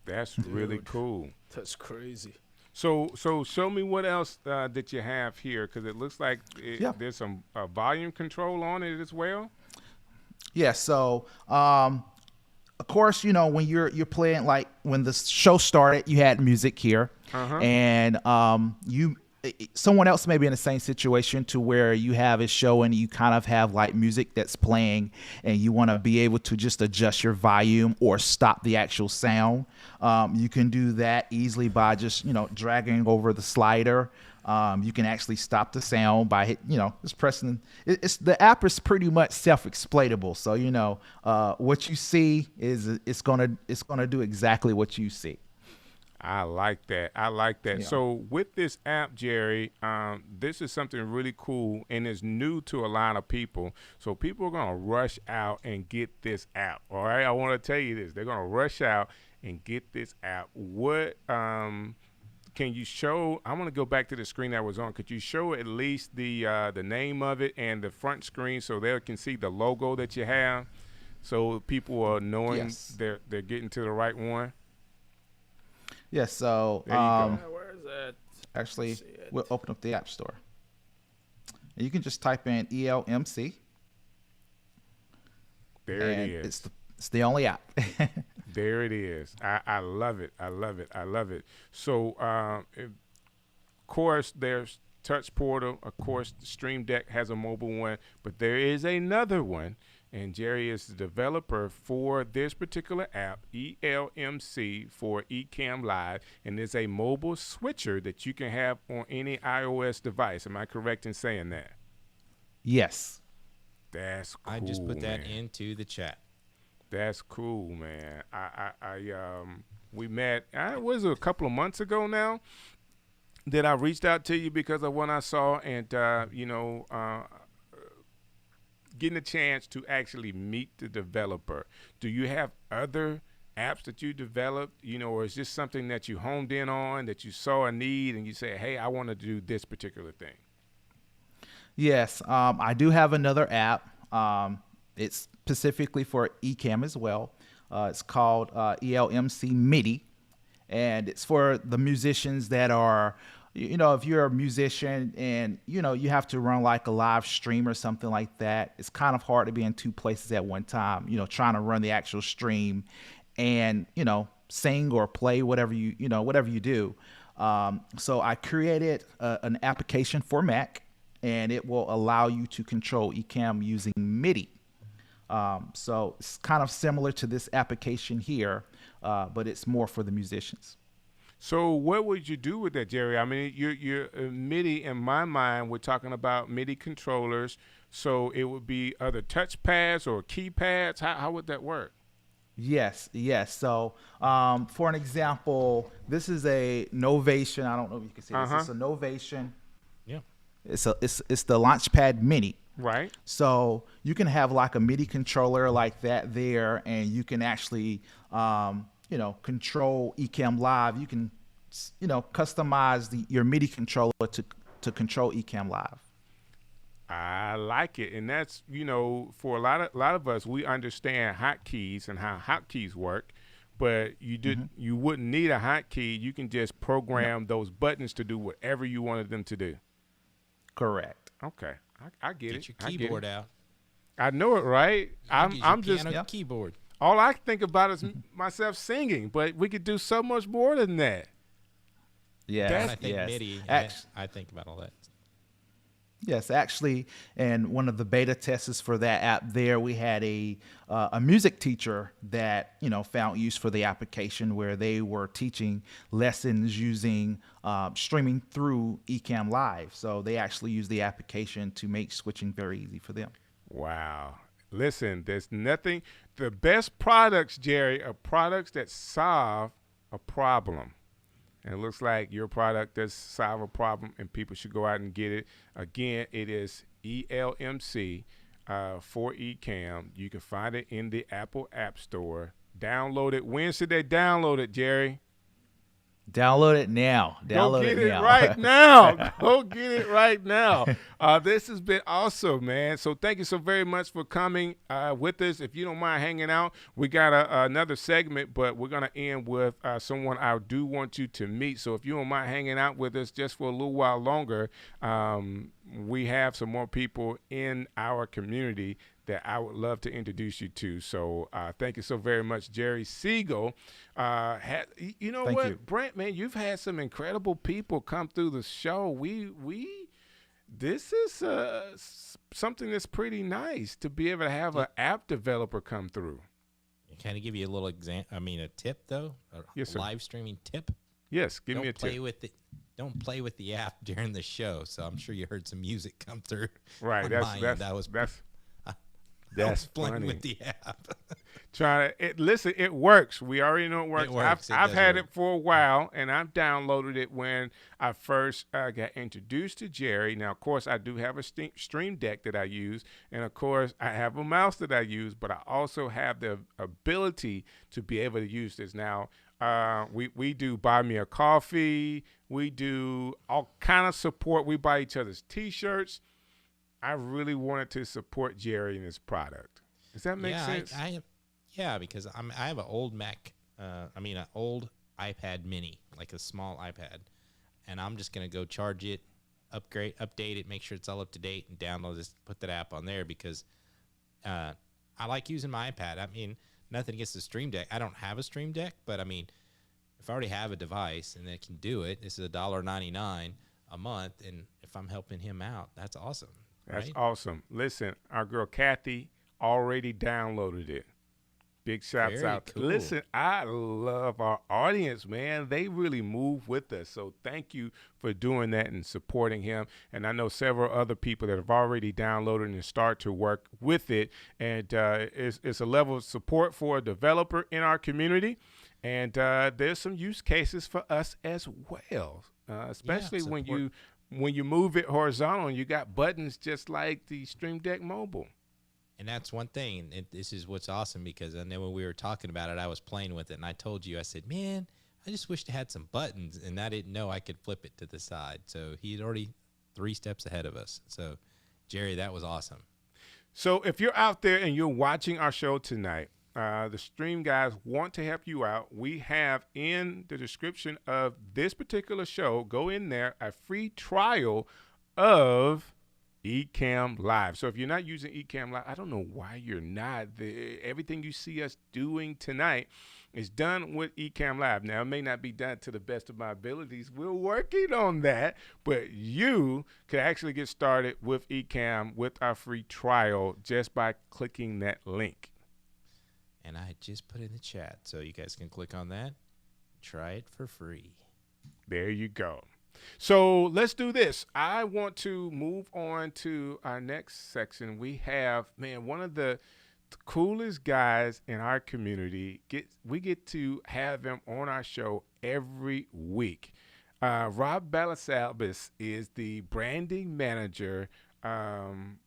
That's really cool. That's crazy. So show me what else that you have here, because it looks like Yeah. there's some volume control on it as well. Yeah. So, of course, you know, when you're playing, like when the show started, you had music here, and someone else may be in the same situation to where you have a show and you kind of have like music that's playing, and you want to be able to just adjust your volume or stop the actual sound. You can do that easily by just, you know, dragging over the slider. You can actually stop the sound by just pressing. It's the app is pretty much self-exploitable. So what you see is it's gonna do exactly what you see. I like that. I like that. Yeah. So with this app, Jerry, this is something really cool, and it's new to a lot of people. So people are gonna rush out and get this app. All right, I want to tell you this: they're gonna rush out and get this app. What can you show? I want to go back to the screen that was on. Could you show at least the name of it and the front screen so they can see the logo that you have, so people are knowing Yes. they're getting to the right one? Yeah. So There you go. Where is it? actually, See it. we'll open up the App Store. And you can just type in ELMC, There and it is. it's the only app. There it is. I love it. I love it. I love it. So, of course, there's Touch Portal. Of course, Stream Deck has a mobile one, but there is another one, and Jerry is the developer for this particular app, ELMC for Ecamm Live, and it's a mobile switcher that you can have on any iOS device. Am I correct in saying that? Yes. That's cool. I just put that man. into the chat. That's cool, man. We met. Was it a couple of months ago now that I reached out to you because of what I saw, and getting a chance to actually meet the developer. Do you have other apps that you developed, or is this something that you honed in on, that you saw a need and you say, hey, I want to do this particular thing? Yes, I do have another app. It's specifically for Ecamm as well. It's called ELMC MIDI, and it's for the musicians that are, if you're a musician and you have to run like a live stream or something like that. It's kind of hard to be in two places at one time. Trying to run the actual stream and sing or play whatever you do. So I created an application for Mac, and it will allow you to control Ecamm using MIDI. So it's kind of similar to this application here, but it's more for the musicians. So what would you do with that, Jerry? I mean, you're MIDI, in my mind, we're talking about MIDI controllers. So it would be other touch pads or keypads. How would that work? Yes. So for an example, this is a Novation. I don't know if you can see this. It's a Novation. Yeah. It's the Launchpad Mini. Right. So you can have like a MIDI controller like that there, and you can actually, control Ecamm Live. You can, customize your MIDI controller to control Ecamm Live. I like it, and that's for a lot of us, we understand hotkeys and how hotkeys work, but you wouldn't need a hotkey. You can just program those buttons to do whatever you wanted them to do. Correct. Okay, I get it. Get your keyboard out. I know it, right? I'm just piano keyboard. all I think about is myself singing, but we could do so much more than that. Yeah. When I think MIDI, I think about all that. Yes, actually, and one of the beta tests for that app there, we had a music teacher that found use for the application, where they were teaching lessons using streaming through Ecamm Live. So they actually used the application to make switching very easy for them. Wow. Listen, there's nothing. The best products, Jerry, are products that solve a problem. And it looks like your product does solve a problem, and people should go out and get it. Again, it is ELMC for Ecamm. You can find it in the Apple App Store. Download it. When should they download it, Jerry? Download it now. Go Download get it it now. right now. Go get it right now. This has been awesome, man. So thank you so very much for coming with us. If you don't mind hanging out, we got another segment, but we're going to end with someone I do want you to meet. So if you don't mind hanging out with us just for a little while longer, we have some more people in our community that I would love to introduce you to. So thank you so very much, Jerry Seigle. You know Thank what, you. Brant, man, you've had some incredible people come through the show. This is something that's pretty nice to be able to have an app developer come through. Can I give you a little a tip though? Yes, sir. Live streaming tip. Yes, give me a tip. Don't play with the app during the show. So I'm sure you heard some music come through. Right, that's playing funny. with the app. Listen, it works. We already know it works. It works. I've had it for a while, and I've downloaded it when I first got introduced to Jerry. Now, of course, I do have a Stream Deck that I use, and of course, I have a mouse that I use, but I also have the ability to be able to use this. Now, we do buy me a coffee. We do all kind of support. We buy each other's T-shirts. I really wanted to support Jerry and his product. Does that make sense? Because I have an old Mac, an old iPad mini, like a small iPad, and I'm just going to go charge it, update it, make sure it's all up to date, and download this, put that app on there because I like using my iPad. I mean, nothing against the Stream Deck. I don't have a Stream Deck, but I mean, if I already have a device and it can do it, this is $1.99 a month, and if I'm helping him out, that's awesome. That's right? awesome. Listen, our girl Kathy already downloaded it. Big shouts Very out. cool. Listen, I love our audience, man. They really move with us. So thank you for doing that and supporting him. And I know several other people that have already downloaded and start to work with it. And it's a level of support for a developer in our community. And there's some use cases for us as well, especially when you move it horizontal and you got buttons just like the Stream Deck Mobile. And that's one thing. And this is what's awesome because I know when we were talking about it, I was playing with it and I told you, I said, man, I just wish it had some buttons, and I didn't know I could flip it to the side. So he's already 3 steps ahead of us. So Jerry, that was awesome. So if you're out there and you're watching our show tonight, the Stream guys want to help you out. We have in the description of this particular show, go in there, a free trial of Ecamm Live. So if you're not using Ecamm Live, I don't know why you're not. Everything you see us doing tonight is done with Ecamm Live. Now, it may not be done to the best of my abilities. We're working on that, but you can actually get started with Ecamm with our free trial just by clicking that link. And I just put it in the chat, so you guys can click on that. Try it for free. There you go. So let's do this. I want to move on to our next section. We have, man, one of the coolest guys in our community. We get to have him on our show every week. Rob Balasabas is the branding manager from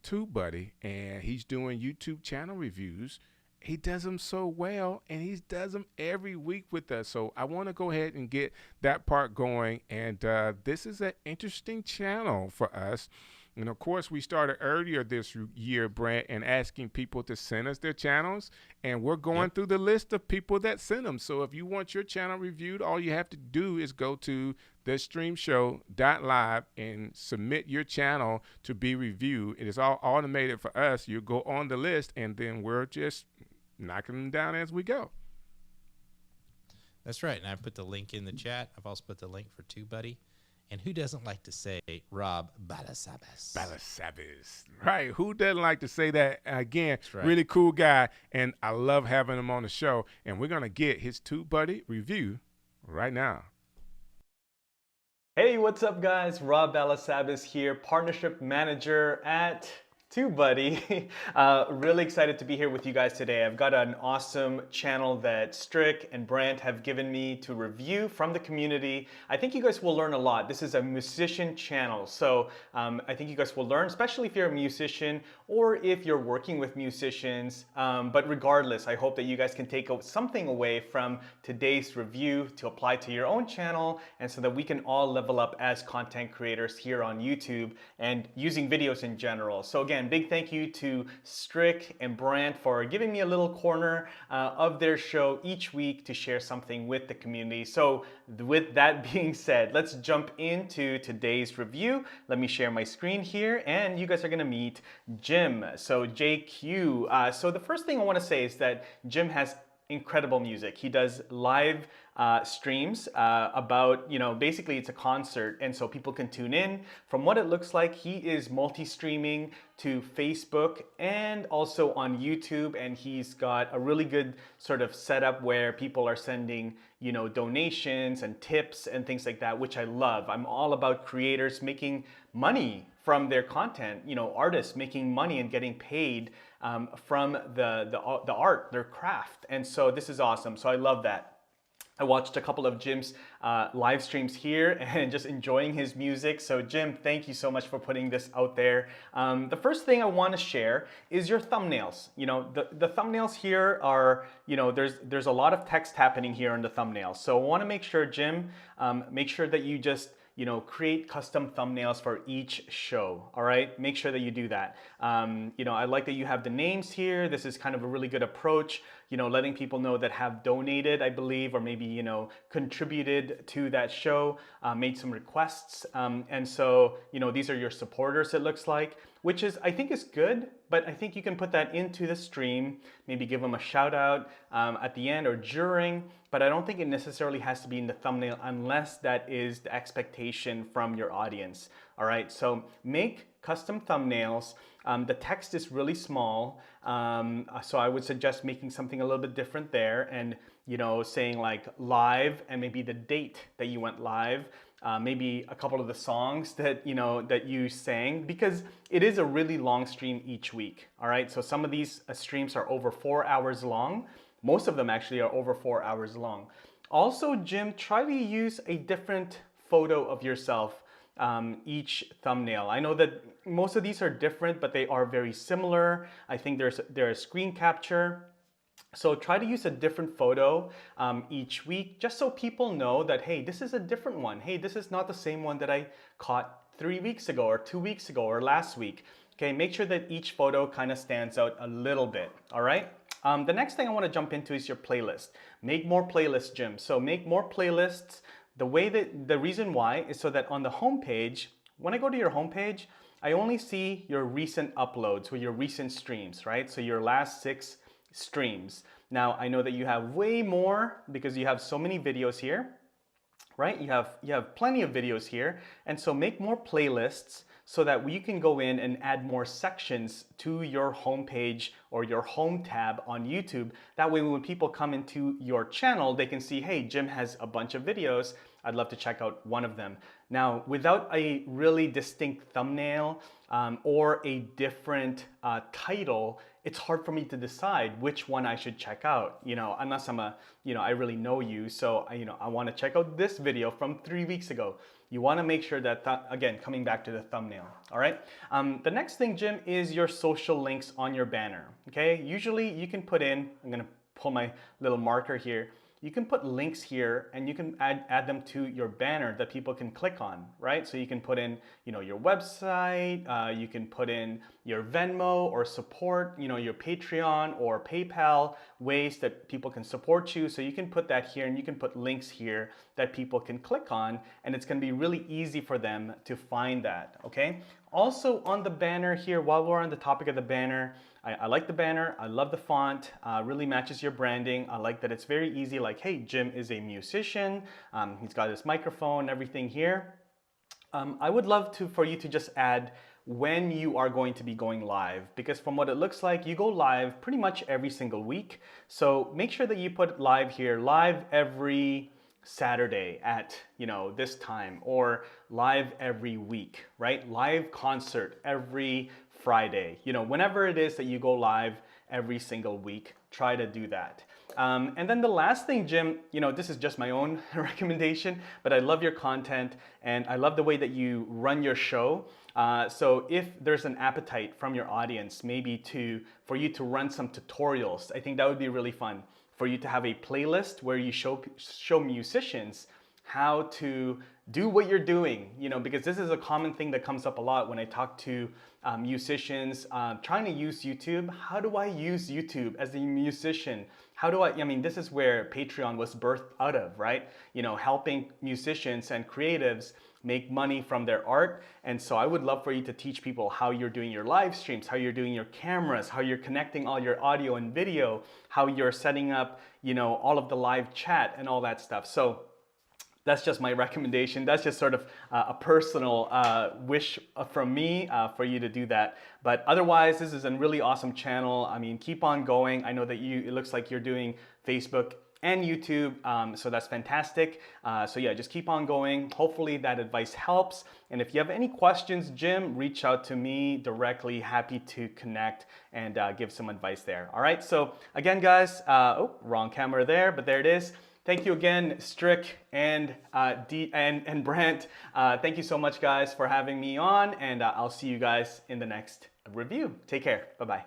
TubeBuddy, and he's doing YouTube channel reviews. He does them so well, and he does them every week with us. So I want to go ahead and get that part going. And this is an interesting channel for us. And, of course, we started earlier this year, Brant, and asking people to send us their channels. And we're going through the list of people that send them. So if you want your channel reviewed, all you have to do is go to thestreamshow.live and submit your channel to be reviewed. It is all automated for us. You go on the list, and then we're just knocking them down as we go. That's right. And I put the link in the chat. I've also put the link for TubeBuddy. And who doesn't like to say Rob Balasabas? Balasabas. Right. Who doesn't like to say that? Again, right. Really cool guy. And I love having him on the show. And we're going to get his TubeBuddy review right now. Hey, what's up, guys? Rob Balasabas here, Partnership Manager at TubeBuddy. Really excited to be here with you guys today. I've got an awesome channel that Strick and Brant have given me to review from the community. I think you guys will learn a lot. This is a musician channel, so I think you guys will learn, especially if you're a musician or if you're working with musicians. But regardless, I hope that you guys can take something away from today's review to apply to your own channel, and so that we can all level up as content creators here on YouTube and using videos in general. So again, big thank you to Strick and Brant for giving me a little corner of their show each week to share something with the community. So with that being said, let's jump into today's review. Let me share my screen here, and you guys are gonna meet Jim. So JQ. So the first thing I wanna say is that Jim has incredible music. He does live streams about, basically it's a concert, and so people can tune in. From what it looks like, he is multi-streaming to Facebook and also on YouTube, and he's got a really good sort of setup where people are sending, donations and tips and things like that, which I love. I'm all about creators making money from their content, artists making money and getting paid from the art, their craft. And so this is awesome. So I love that. I watched a couple of Jim's live streams here and just enjoying his music. So Jim, thank you so much for putting this out there. The first thing I want to share is your thumbnails. The thumbnails here are, there's a lot of text happening here on the thumbnails. So I want to make sure, Jim, make sure that you just create custom thumbnails for each show, all right? Make sure that you do that. I like that you have the names here. This is kind of a really good approach, letting people know that have donated, I believe, or maybe, contributed to that show, made some requests. And so, these are your supporters, it looks like, which is, I think is good, but I think you can put that into the stream, maybe give them a shout out at the end or during, but I don't think it necessarily has to be in the thumbnail unless that is the expectation from your audience. All right, so make custom thumbnails. The text is really small, so I would suggest making something a little bit different there, and saying like live and maybe the date that you went live. Maybe a couple of the songs that that you sang, because it is a really long stream each week. All right, so some of these streams are over 4 hours long. Most of them actually are over 4 hours long. Also, Jim, try to use a different photo of yourself each thumbnail. I know that most of these are different, but they are very similar. I think there's a screen capture. So try to use a different photo each week, just so people know that, hey, this is a different one. Hey, this is not the same one that I caught 3 weeks ago or 2 weeks ago or last week. Okay, make sure that each photo kind of stands out a little bit, all right? The next thing I want to jump into is your playlist. Make more playlists, Jim. So make more playlists. The reason why is so that on the homepage, when I go to your homepage, I only see your recent uploads or your recent streams, right? So your last 6 streams. Now, I know that you have way more because you have so many videos here, right? You have plenty of videos here. And so make more playlists so that we can go in and add more sections to your homepage or your home tab on YouTube. That way, when people come into your channel, they can see, hey, Jim has a bunch of videos. I'd love to check out one of them. Now, without a really distinct thumbnail or a different title, it's hard for me to decide which one I should check out, unless I'm I really know you. So, I want to check out this video from 3 weeks ago. You want to make sure that, again, coming back to the thumbnail, all right? The next thing, Jim, is your social links on your banner, okay? Usually you can put in, I'm going to pull my little marker here. You can put links here and you can add them to your banner that people can click on, right? So you can put in, your website, you can put in your Venmo or support, your Patreon or PayPal, ways that people can support you. So you can put that here and you can put links here that people can click on, and it's gonna be really easy for them to find that, okay? Also on the banner here, while we're on the topic of the banner, I like the banner, I love the font, really matches your branding. I like that it's very easy, like, hey, Jim is a musician, he's got his microphone, everything here. I would love for you to just add when you are going to be going live, because from what it looks like, you go live pretty much every single week. So make sure that you put live here, live every Saturday at, this time, or live every week, right? Live concert every Friday. You know, whenever it is that you go live every single week, try to do that. And then the last thing, Jim, you know, this is just my own recommendation, but I love your content and I love the way that you run your show. So if there's an appetite from your audience, maybe for you to run some tutorials, I think that would be really fun. For you to have a playlist where you show musicians how to do what you're doing, you know, because this is a common thing that comes up a lot when I talk to musicians trying to use YouTube. How do I use YouTube as a musician? How do I mean, this is where Patreon was birthed out of, right? You know, helping musicians and creatives make money from their art. And so I would love for you to teach people how you're doing your live streams, how you're doing your cameras, how you're connecting all your audio and video, how you're setting up, you know, all of the live chat and all that stuff. So that's just my recommendation. That's just sort of a personal wish from me for you to do that. But otherwise, this is a really awesome channel. I mean, keep on going. I know that it looks like you're doing Facebook and YouTube, so that's fantastic. So yeah, just keep on going. Hopefully that advice helps. And if you have any questions, Jim, reach out to me directly. Happy to connect and give some advice there. All right, so again, guys, oh, wrong camera there, but there it is. Thank you again, Strick and Brant. Thank you so much, guys, for having me on, and I'll see you guys in the next review. Take care. Bye-bye.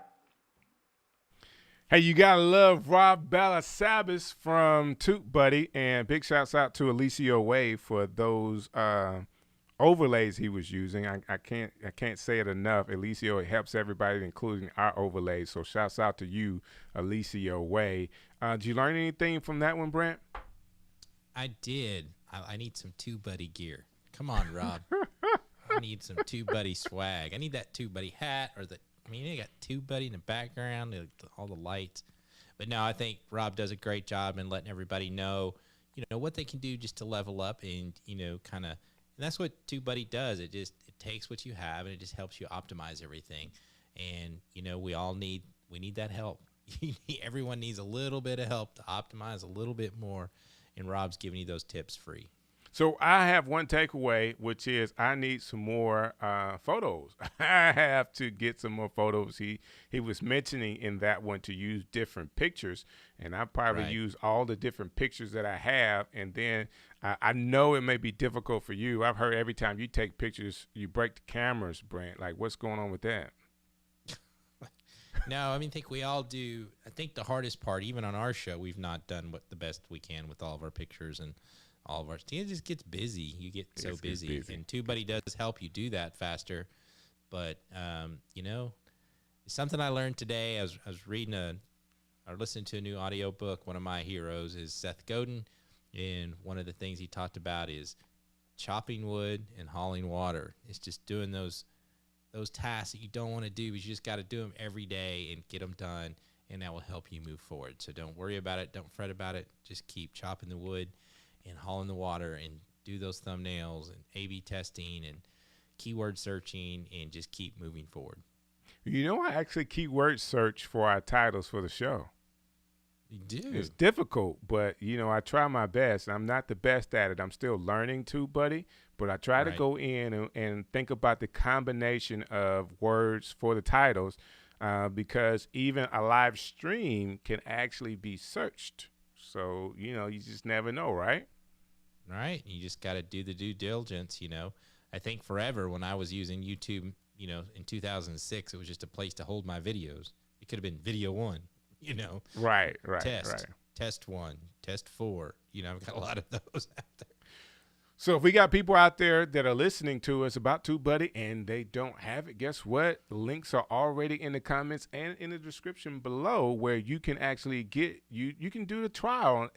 Hey, you gotta love Rob Balasabas from TubeBuddy, and big shouts out to Alicio Way for those overlays he was using. I can't say it enough. Alicio, it helps everybody, including our overlays. So shouts out to you, Alicio Way. Did you learn anything from that one, Brant? I did. I need some TubeBuddy gear. Come on, Rob. I need some TubeBuddy swag. I need that TubeBuddy hat or you got TubeBuddy in the background, all the lights. But no, I think Rob does a great job in letting everybody know, you know, what they can do just to level up and, you know, kind of, and that's what TubeBuddy does. It takes what you have and it just helps you optimize everything. And, you know, we need that help. Everyone needs a little bit of help to optimize a little bit more, and Rob's giving you those tips free. So I have one takeaway, which is I need some more photos. I have to get some more photos. He was mentioning in that one to use different pictures, and I probably use all the different pictures that I have, and then I know it may be difficult for you. I've heard every time you take pictures, you break the cameras, Brant. Like, what's going on with that? No, I mean, I think we all do. I think the hardest part, even on our show, we've not done the best we can with all of our pictures and all of our. It just gets busy. You get so busy, and TubeBuddy does help you do that faster. But you know, something I learned today. I was reading or listening to a new audio book. One of my heroes is Seth Godin, and one of the things he talked about is chopping wood and hauling water. It's just doing those tasks that you don't want to do, but you just got to do them every day and get them done, and that will help you move forward. So don't worry about it. Don't fret about it. Just keep chopping the wood and hauling the water and do those thumbnails and A/B testing and keyword searching and just keep moving forward. You know, I actually keyword search for our titles for the show. You do. It's difficult, but, you know, I try my best. I'm not the best at it. I'm still learning TubeBuddy, but I try to go in and think about the combination of words for the titles because even a live stream can actually be searched. So, you know, you just never know, right? Right. You just got to do the due diligence, you know. I think forever when I was using YouTube, you know, in 2006, it was just a place to hold my videos. It could have been video one. You know, right. Test 1, test 4. You know, I've got a lot of those out there. So if we got people out there that are listening to us about TubeBuddy and they don't have it, guess what? Links are already in the comments and in the description below where you can actually get you can do the trial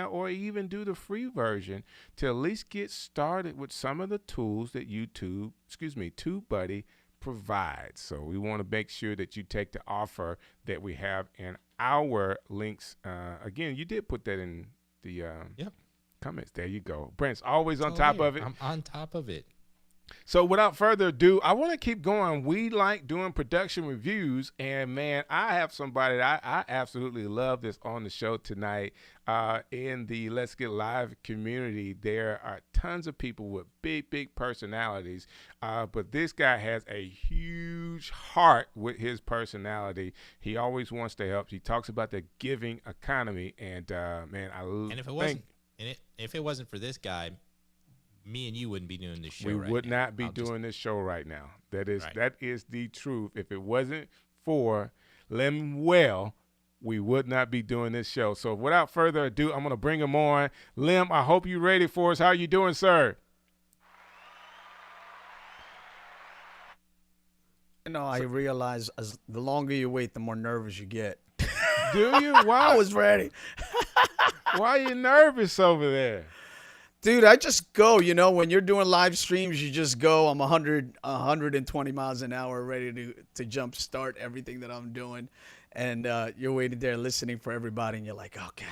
or even do the free version to at least get started with some of the tools that TubeBuddy provides. So we want to make sure that you take the offer that we have in our links. Again, you did put that in the comments. There you go. Brent's always on top of it. I'm on top of it. So without further ado, I want to keep going. We like doing production reviews, and man, I have somebody that I absolutely love this on the show tonight. In the Let's Get Live community, there are tons of people with big personalities, but this guy has a huge heart with his personality. He always wants to help. He talks about the giving economy, and man, And if it wasn't for this guy, me and you wouldn't be doing this show. We would not be doing this show right now. That is the truth. If it wasn't for Lemuel, we would not be doing this show. So without further ado, I'm going to bring him on. Lem, I hope you're ready for us. How you doing, sir? You know, I realize the longer you wait, the more nervous you get. Do you? Why? I was ready. Why are you nervous over there? Dude, I just go, you know, when you're doing live streams, you just go. I'm 120 miles an hour ready to jump start everything that I'm doing. And you're waiting there listening for everybody, and you're like, okay.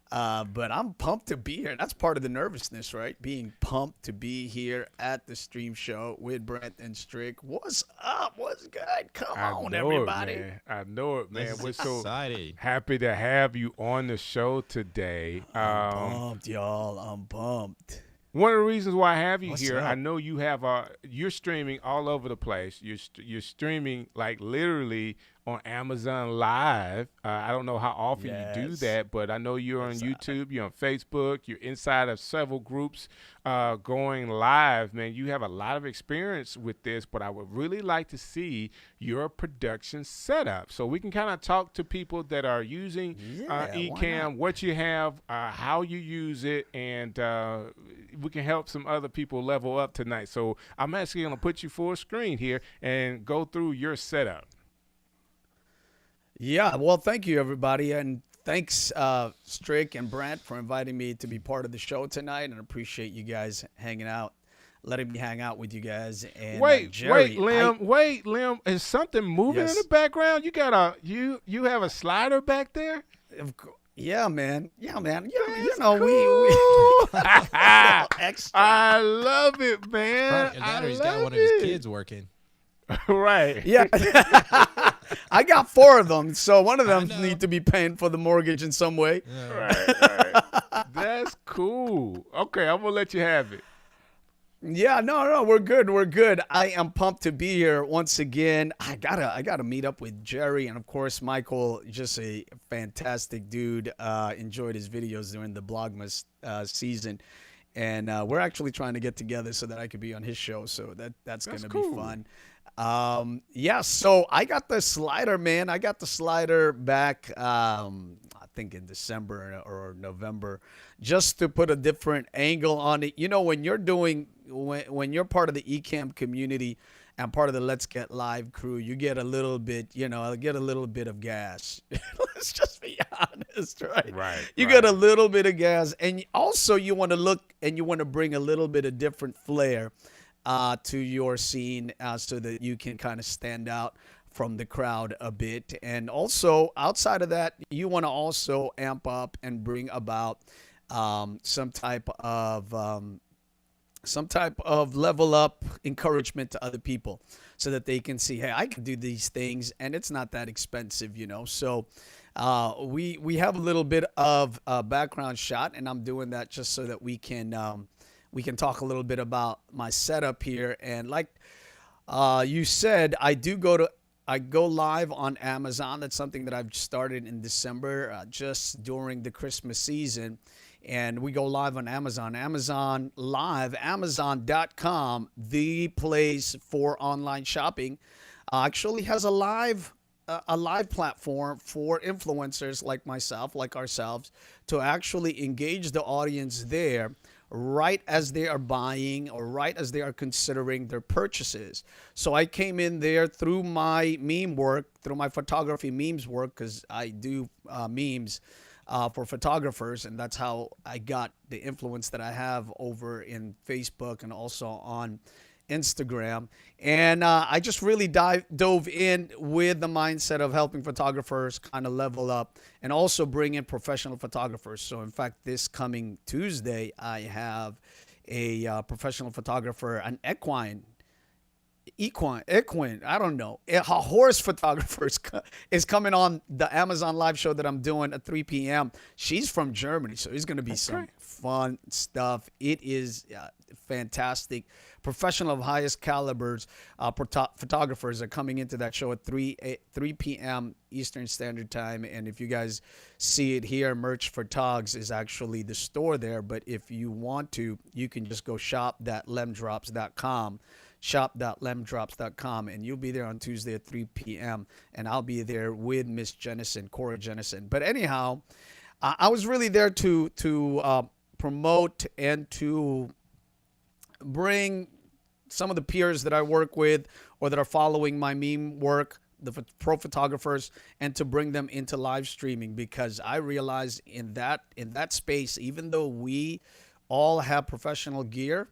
But I'm pumped to be here. That's part of the nervousness, right? Being pumped to be here at the stream show with Brant and Strick. What's up? What's good? Come on, everybody. I know it, man. We're so excited. Happy to have you on the show today. I'm pumped, y'all. I'm pumped. One of the reasons why I have you What's here, up? I know you have you're streaming all over the place. You're streaming like literally on Amazon Live. I don't know how often you do Yes. that, but I know you're on YouTube, you're on Facebook, you're inside of several groups going live. Man, you have a lot of experience with this, but I would really like to see your production setup so we can kind of talk to people that are using why Ecamm, not? what you have, how you use it, and we can help some other people level up tonight. So I'm actually going to put you full screen here and go through your setup. Yeah, well, thank you, everybody. And thanks, Strick and Brant, for inviting me to be part of the show tonight. And appreciate you guys hanging out, letting me hang out with you guys. And Jerry, wait, Lim. Is something moving in Yes. the background? You got you have a slider back there? Yeah, man. You That's know, cool. extra. I love it, man. Your daddy's I got love one of his it. kids working. Right. Yeah. I got 4 of them, so one of them know. need to be paying for the mortgage in some way. Right. That's cool. Okay, I'm gonna let you have it. Yeah, no, we're good. I am pumped to be here once again. I gotta meet up with Jerry, and of course Michael, just a fantastic dude. Enjoyed his videos during the Blogmas season, and we're actually trying to get together so that I could be on his show. So that's gonna cool. be fun. Yeah, so I got the slider, man. I got the slider back, I think in December or November, just to put a different angle on it. You know, when you're part of the Ecamm community and part of the Let's Get Live crew, you get a little bit, of gas. Let's just be honest, right? Right. You get a little bit of gas, and also you want to look and you want to bring a little bit of different flair to your scene, so that you can kind of stand out from the crowd a bit. And also outside of that, you want to also amp up and bring about some type of level up encouragement to other people, so that they can see, hey, I can do these things and it's not that expensive, you know. So we have a little bit of a background shot, and I'm doing that just so that we can talk a little bit about my setup here. And like you said, I go live on Amazon. That's something that I've started in December, just during the Christmas season. And we go live on Amazon. Amazon Live, Amazon.com, the place for online shopping, actually has a live platform for influencers like myself, like ourselves, to actually engage the audience there right as they are buying or right as they are considering their purchases. So I came in there through my meme work, through my photography memes work, because I do memes for photographers, and that's how I got the influence that I have over in Facebook and also on Instagram. And I just really dove in with the mindset of helping photographers kind of level up and also bring in professional photographers. So in fact, this coming Tuesday, I have a professional photographer, an equine, I don't know, a horse photographer is coming on the Amazon live show that I'm doing at 3 p.m. She's from Germany, so it's going to be some fun stuff. It is fantastic. Professional of highest calibers photographers are coming into that show at 3 p.m. Eastern Standard Time. And if you guys see it here, Merch for Togs is actually the store there. But if you want to, you can just go shop.lemdrops.com. shop.lemdrops.com, and you'll be there on Tuesday at 3 p.m. and I'll be there with Miss Jennison, Cora Jennison. But anyhow, I was really there to promote and to bring some of the peers that I work with or that are following my meme work, the pro photographers, and to bring them into live streaming, because I realize in that space, even though we all have professional gear,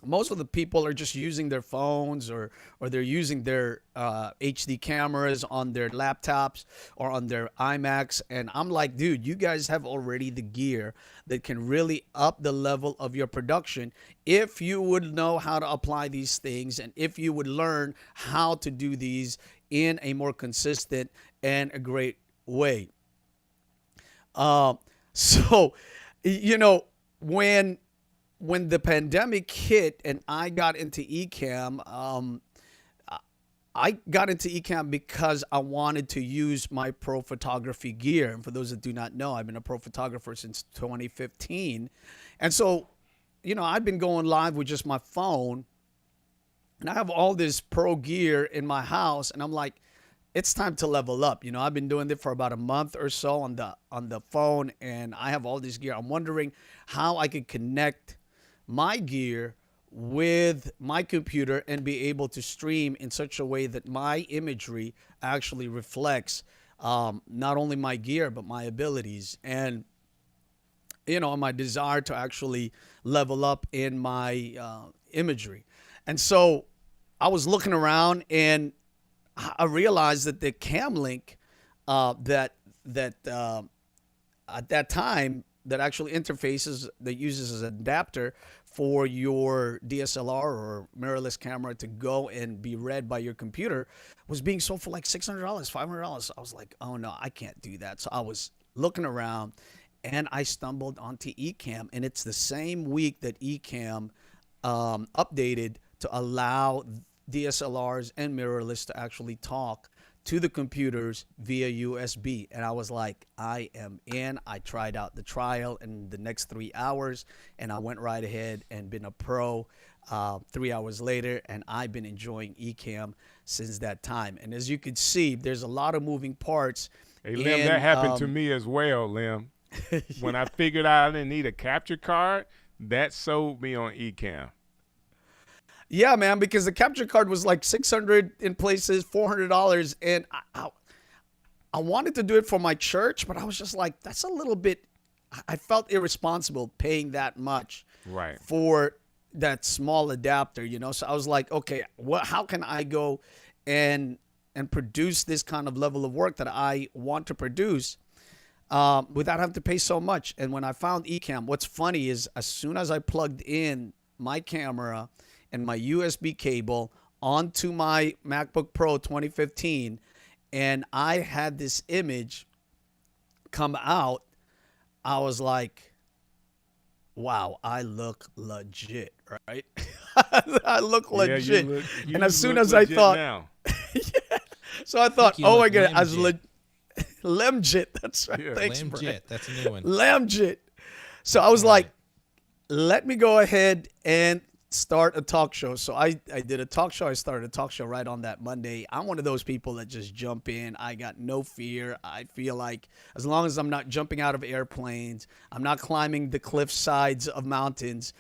most of the people are just using their phones or they're using their HD cameras on their laptops or on their iMacs. And I'm like, dude, you guys have already the gear that can really up the level of your production if you would know how to apply these things and if you would learn how to do these in a more consistent and a great way. So, you know, when the pandemic hit and I got into Ecamm, I got into Ecamm because I wanted to use my pro photography gear. And for those that do not know, I've been a pro photographer since 2015. And so, you know, I've been going live with just my phone, and I have all this pro gear in my house, and I'm like, it's time to level up. You know, I've been doing it for about a month or so on the phone, and I have all this gear. I'm wondering how I could connect my gear with my computer and be able to stream in such a way that my imagery actually reflects not only my gear but my abilities and, you know, my desire to actually level up in my imagery. And so I was looking around and I realized that the cam link that at that time that actually interfaces, that uses as an adapter for your DSLR or mirrorless camera to go and be read by your computer, was being sold for like $600, $500. I was like, oh no, I can't do that. So I was looking around and I stumbled onto Ecamm, and it's the same week that Ecamm updated to allow DSLRs and mirrorless to actually talk to the computers via USB. And I was like, I am in. I tried out the trial in the next 3 hours, and I went right ahead and been a pro 3 hours later, and I've been enjoying Ecamm since that time. And as you can see, there's a lot of moving parts. Hey, Lim, that happened to me as well, Lim. When I figured out I didn't need a capture card, that sold me on Ecamm. Yeah, man, because the capture card was like $600 in places, $400, and I wanted to do it for my church, but I was just like, that's a little bit. I felt irresponsible paying that much for that small adapter, you know. So I was like, okay, how can I go and produce this kind of level of work that I want to produce without having to pay so much? And when I found Ecamm, what's funny is as soon as I plugged in my camera and my USB cable onto my MacBook Pro 2015, and I had this image come out, I was like, wow, I look legit, right? I look legit. And as soon as I thought, yeah. So I thought, oh my God, I was Lemjit. That's right. Yeah. Thanks, Lemjit. Brant. That's a new one. Lemjit. So I was like, let me go ahead and start a talk show. So I did a talk show. I started a talk show right on that Monday. I'm one of those people that just jump in. I got no fear. I feel like as long as I'm not jumping out of airplanes, I'm not climbing the cliff sides of mountains,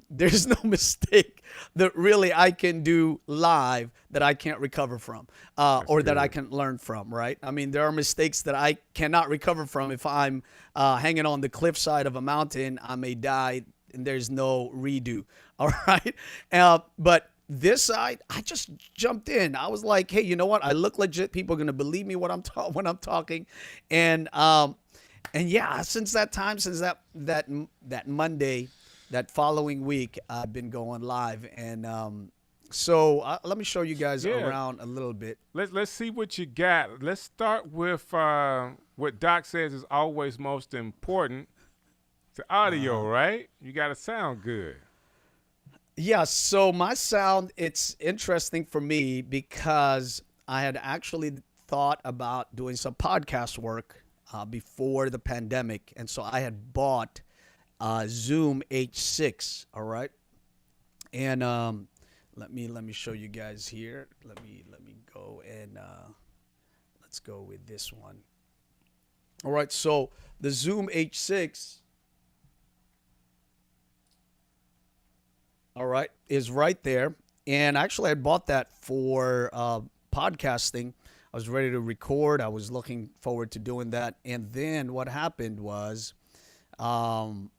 there's no mistake that really I can do live that I can't recover from or that I can learn from, right? I mean, there are mistakes that I cannot recover from. If I'm hanging on the cliff side of a mountain, I may die and there's no redo. All right. But this side, I just jumped in. I was like, hey, you know what? I look legit. People are going to believe me when I'm talking. And yeah, since that time, since that Monday, that following week, I've been going live. And so let me show you guys around a little bit. Let's see what you got. Let's start with what Doc says is always most important. The audio, right? You got to sound good. Yeah, so my sound, it's interesting for me because I had actually thought about doing some podcast work before the pandemic. And so I had bought Zoom H6, all right? And let me show you guys here. Let me go and let's go with this one. All right, so the Zoom H6, all right, is right there. And actually, I bought that for podcasting. I was ready to record. I was looking forward to doing that. And then what happened was, the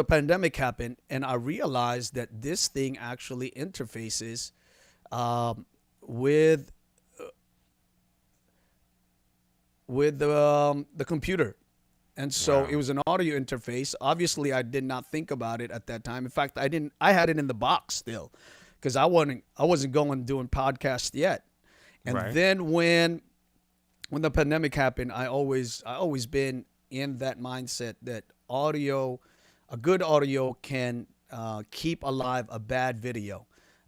pandemic happened, and I realized that this thing actually interfaces with the computer. And so it was an audio interface. Obviously, I did not think about it at that time. In fact, I had it in the box still because I wasn't going doing podcasts yet. And then when the pandemic happened, I always been in that mindset that a good audio can keep alive a bad video,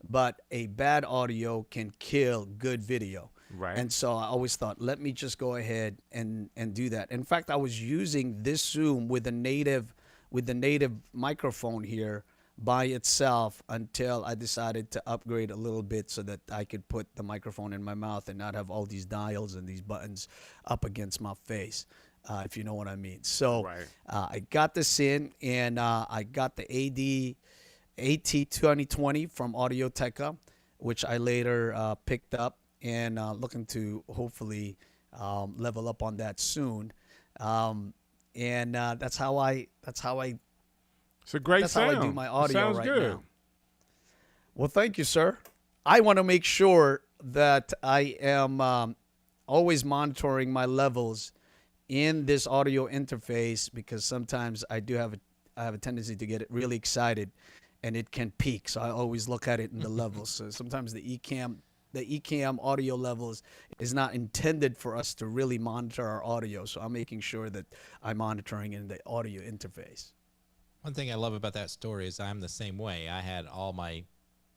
but a bad audio can kill good video. Right. And so I always thought, let me just go ahead and do that. In fact, I was using this Zoom with the native microphone here by itself until I decided to upgrade a little bit so that I could put the microphone in my mouth and not have all these dials and these buttons up against my face, if you know what I mean. So I got this in, and I got the AT2020 from Audio-Technica, which I later picked up. And looking to hopefully level up on that soon, and that's how I. It's a great sound. How I do my audio sounds right good. now. Well, thank you, sir. I want to make sure that I am always monitoring my levels in this audio interface because sometimes I have a tendency to get really excited, and it can peak. So I always look at it in the levels. So sometimes the Ecamm audio levels is not intended for us to really monitor our audio. So I'm making sure that I'm monitoring in the audio interface. One thing I love about that story is I'm the same way. I had all my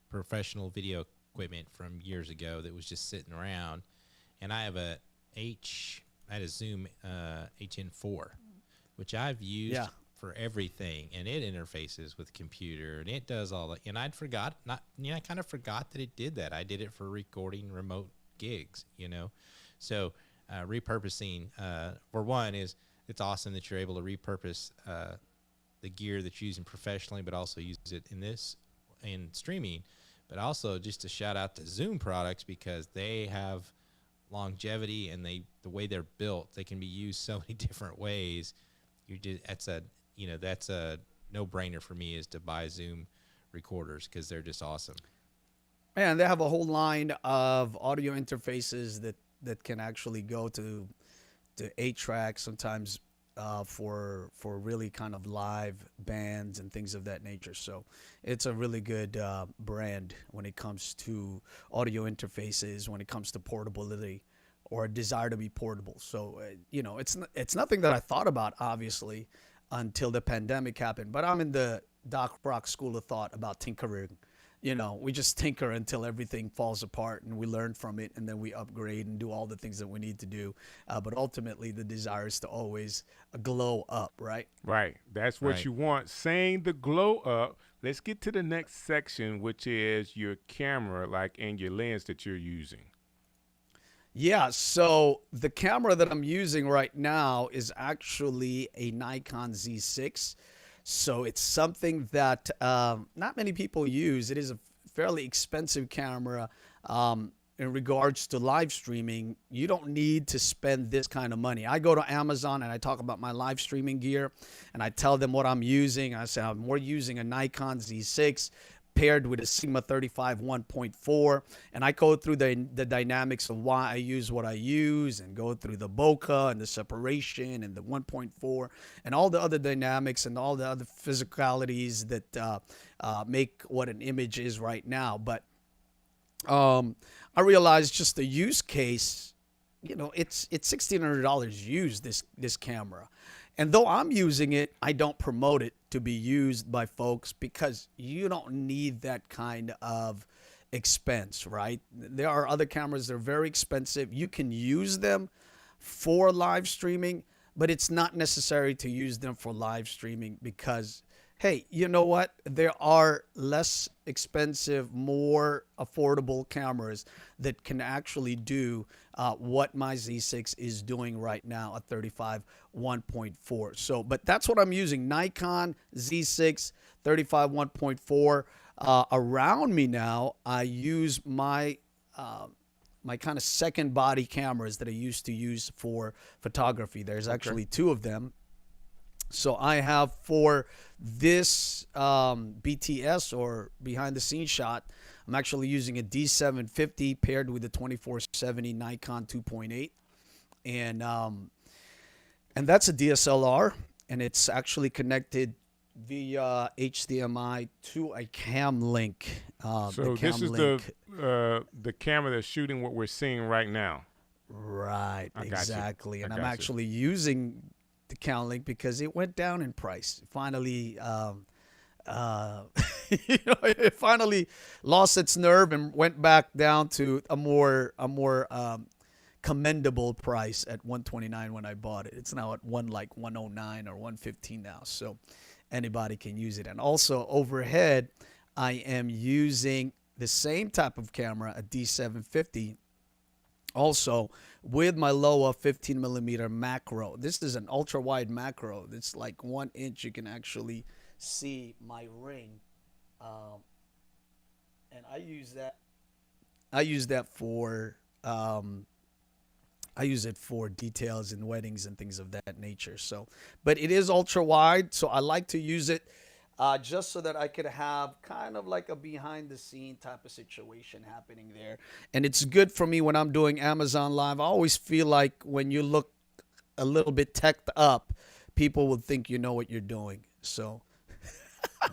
professional video equipment from years ago that was just sitting around, and I have a Zoom HN4, which I've used for everything, and it interfaces with the computer, and it does all that. And I kind of forgot that it did that. I did it for recording remote gigs, So repurposing, for one, it's awesome that you're able to repurpose the gear that you're using professionally, but also use it in streaming. But also just a shout out to Zoom products because they have longevity, and the way they're built, they can be used so many different ways. That's a no-brainer for me is to buy Zoom recorders because they're just awesome. And they have a whole line of audio interfaces that can actually go to 8-track sometimes for really kind of live bands and things of that nature. So it's a really good brand when it comes to audio interfaces, when it comes to portability or a desire to be portable. So, it's nothing that I thought about, obviously, until the pandemic happened. But I'm in the Doc Brock school of thought about tinkering. We just tinker until everything falls apart, and we learn from it, and then we upgrade and do all the things that we need to do. But ultimately, the desire is to always glow up, right? Right. That's what you want. Saying the glow up. Let's get to the next section, which is your camera, and your lens that you're using. Yeah, so the camera that I'm using right now is actually a Nikon Z6. So it's something that not many people use. It is a fairly expensive camera. In regards to live streaming, you don't need to spend this kind of money. I go to Amazon and I talk about my live streaming gear, and I tell them what I'm using. I say we're using a Nikon Z6. paired with a Sigma 35 1.4, and I go through the dynamics of why I use what I use, and go through the bokeh and the separation and the 1.4 and all the other dynamics and all the other physicalities that make what an image is right now. But I realized just the use case, you know, it's $1,600 used, this camera. And though I'm using it, I don't promote it to be used by folks, because you don't need that kind of expense, right? There are other cameras that are very expensive. You can use them for live streaming, but it's not necessary to use them for live streaming, because, hey, you know what? There are less expensive, more affordable cameras that can actually do what my Z6 is doing right now at 35 1.4. So, but that's what I'm using. Nikon Z6 35 1.4. Around me now, I use my my kind of second body cameras that I used to use for photography. There's actually two of them. So I have, for this BTS, or behind the scenes shot, I'm actually using a D750 paired with a 2470 Nikon 2.8, and that's a DSLR, and it's actually connected via HDMI to a cam link. So this is the camera that's shooting what we're seeing right now. Right, exactly. And I'm got you. actually using the cam link because it went down in price. Finally, it finally lost its nerve and went back down to a more commendable price at $129 when I bought it. It's now at $109 or $115 now. So anybody can use it. And also overhead, I am using the same type of camera, a D750, also with my Loa 15mm macro. This is an ultra wide macro. It's like 1 inch. You can actually see my ring, and I use that for I use it for details in weddings and things of that nature. So, but it is ultra wide, so I like to use it just so that I could have kind of like a behind the scene type of situation happening there. And it's good for me when I'm doing Amazon Live. I always feel like when you look a little bit teched up, people will think you know what you're doing. So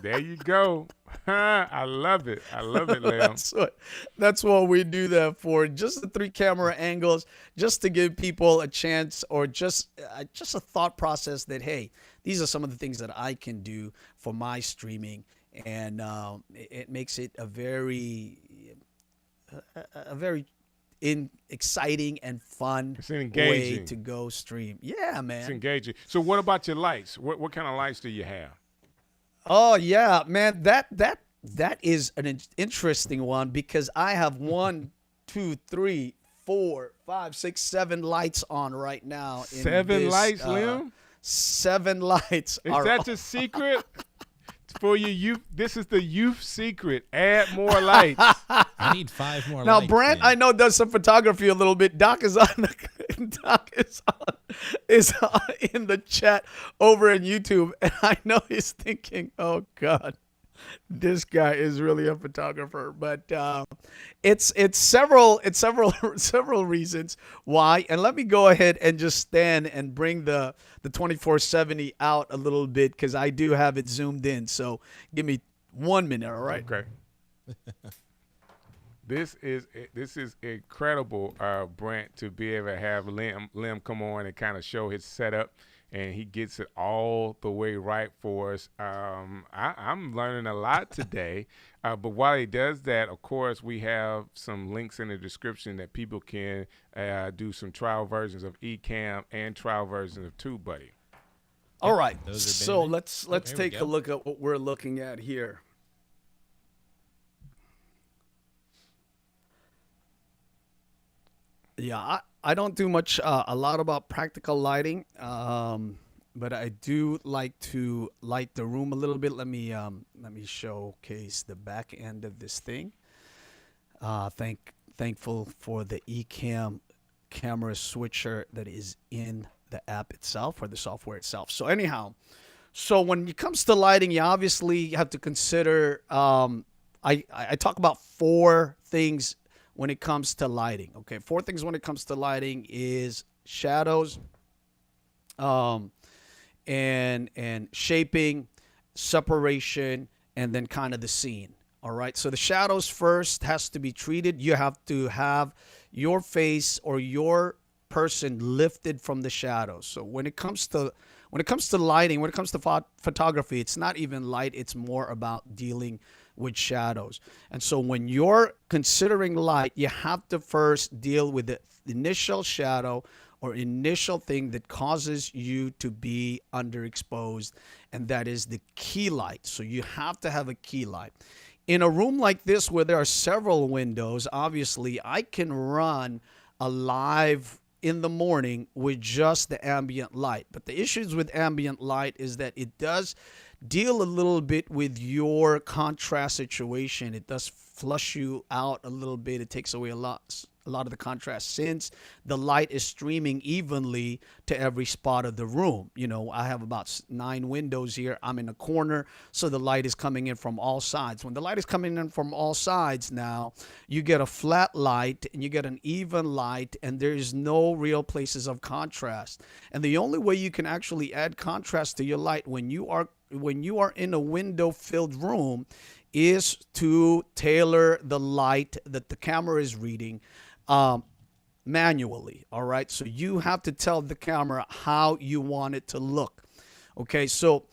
there you go. I love it. I love it, Lem. That's what we do that for. Just the 3 camera angles, just to give people a chance, or just a thought process that, hey, these are some of the things that I can do for my streaming, and it makes it a very exciting and fun way to go stream. Yeah, man. It's engaging. So what about your lights? What kind of lights do you have? Oh yeah, man, that is an interesting one, because I have 1, 2, 3, 4, 5, 6, 7 lights on right now. 7 lights, Lem? 7 lights. Is that your secret? For your youth, this is the youth secret. Add more lights. I need 5 more now, lights. Now, Brant, I know, does some photography a little bit. Doc is on. Doc is on in the chat over in YouTube, and I know he's thinking, "Oh God, this guy is really a photographer." But it's several reasons why. And let me go ahead and just stand and bring the 2470 out a little bit, because I do have it zoomed in. So give me 1 minute, all right? Okay. This is incredible, Brant, to be able to have Lem come on and kind of show his setup, and he gets it all the way right for us. I'm learning a lot today, but while he does that, of course, we have some links in the description that people can do some trial versions of Ecamm and trial versions of TubeBuddy. All right, so let's take a look at what we're looking at here. Yeah, I don't do much, a lot about practical lighting, but I do like to light the room a little bit. Let me showcase the back end of this thing. Thankful for the Ecamm camera switcher that is in the app itself, or the software itself. So anyhow, so when it comes to lighting, you obviously have to consider. I talk about 4 things when it comes to lighting. Okay, 4 things when it comes to lighting is shadows, and shaping, separation, and then kind of the scene. All right. So the shadows first has to be treated. You have to have your face or your person lifted from the shadows. So when it comes to lighting, when it comes to photography, it's not even light. It's more about dealing with shadows. And so when you're considering light, you have to first deal with the initial shadow or initial thing that causes you to be underexposed, and that is the key light. So you have to have a key light. In a room like this where there are several windows, obviously I can run a live in the morning with just the ambient light. But the issues with ambient light is that it does deal a little bit with your contrast situation. It does flush you out a little bit. It takes away a lot of the contrast, since the light is streaming evenly to every spot of the room. You know, I have about 9 windows here. I'm in a corner, so the light is coming in from all sides. When the light is coming in from all sides now, you get a flat light and you get an even light, and there is no real places of contrast. And the only way you can actually add contrast to your light when you are in a window-filled room is to tailor the light that the camera is reading manually. All right. So you have to tell the camera how you want it to look. Okay. So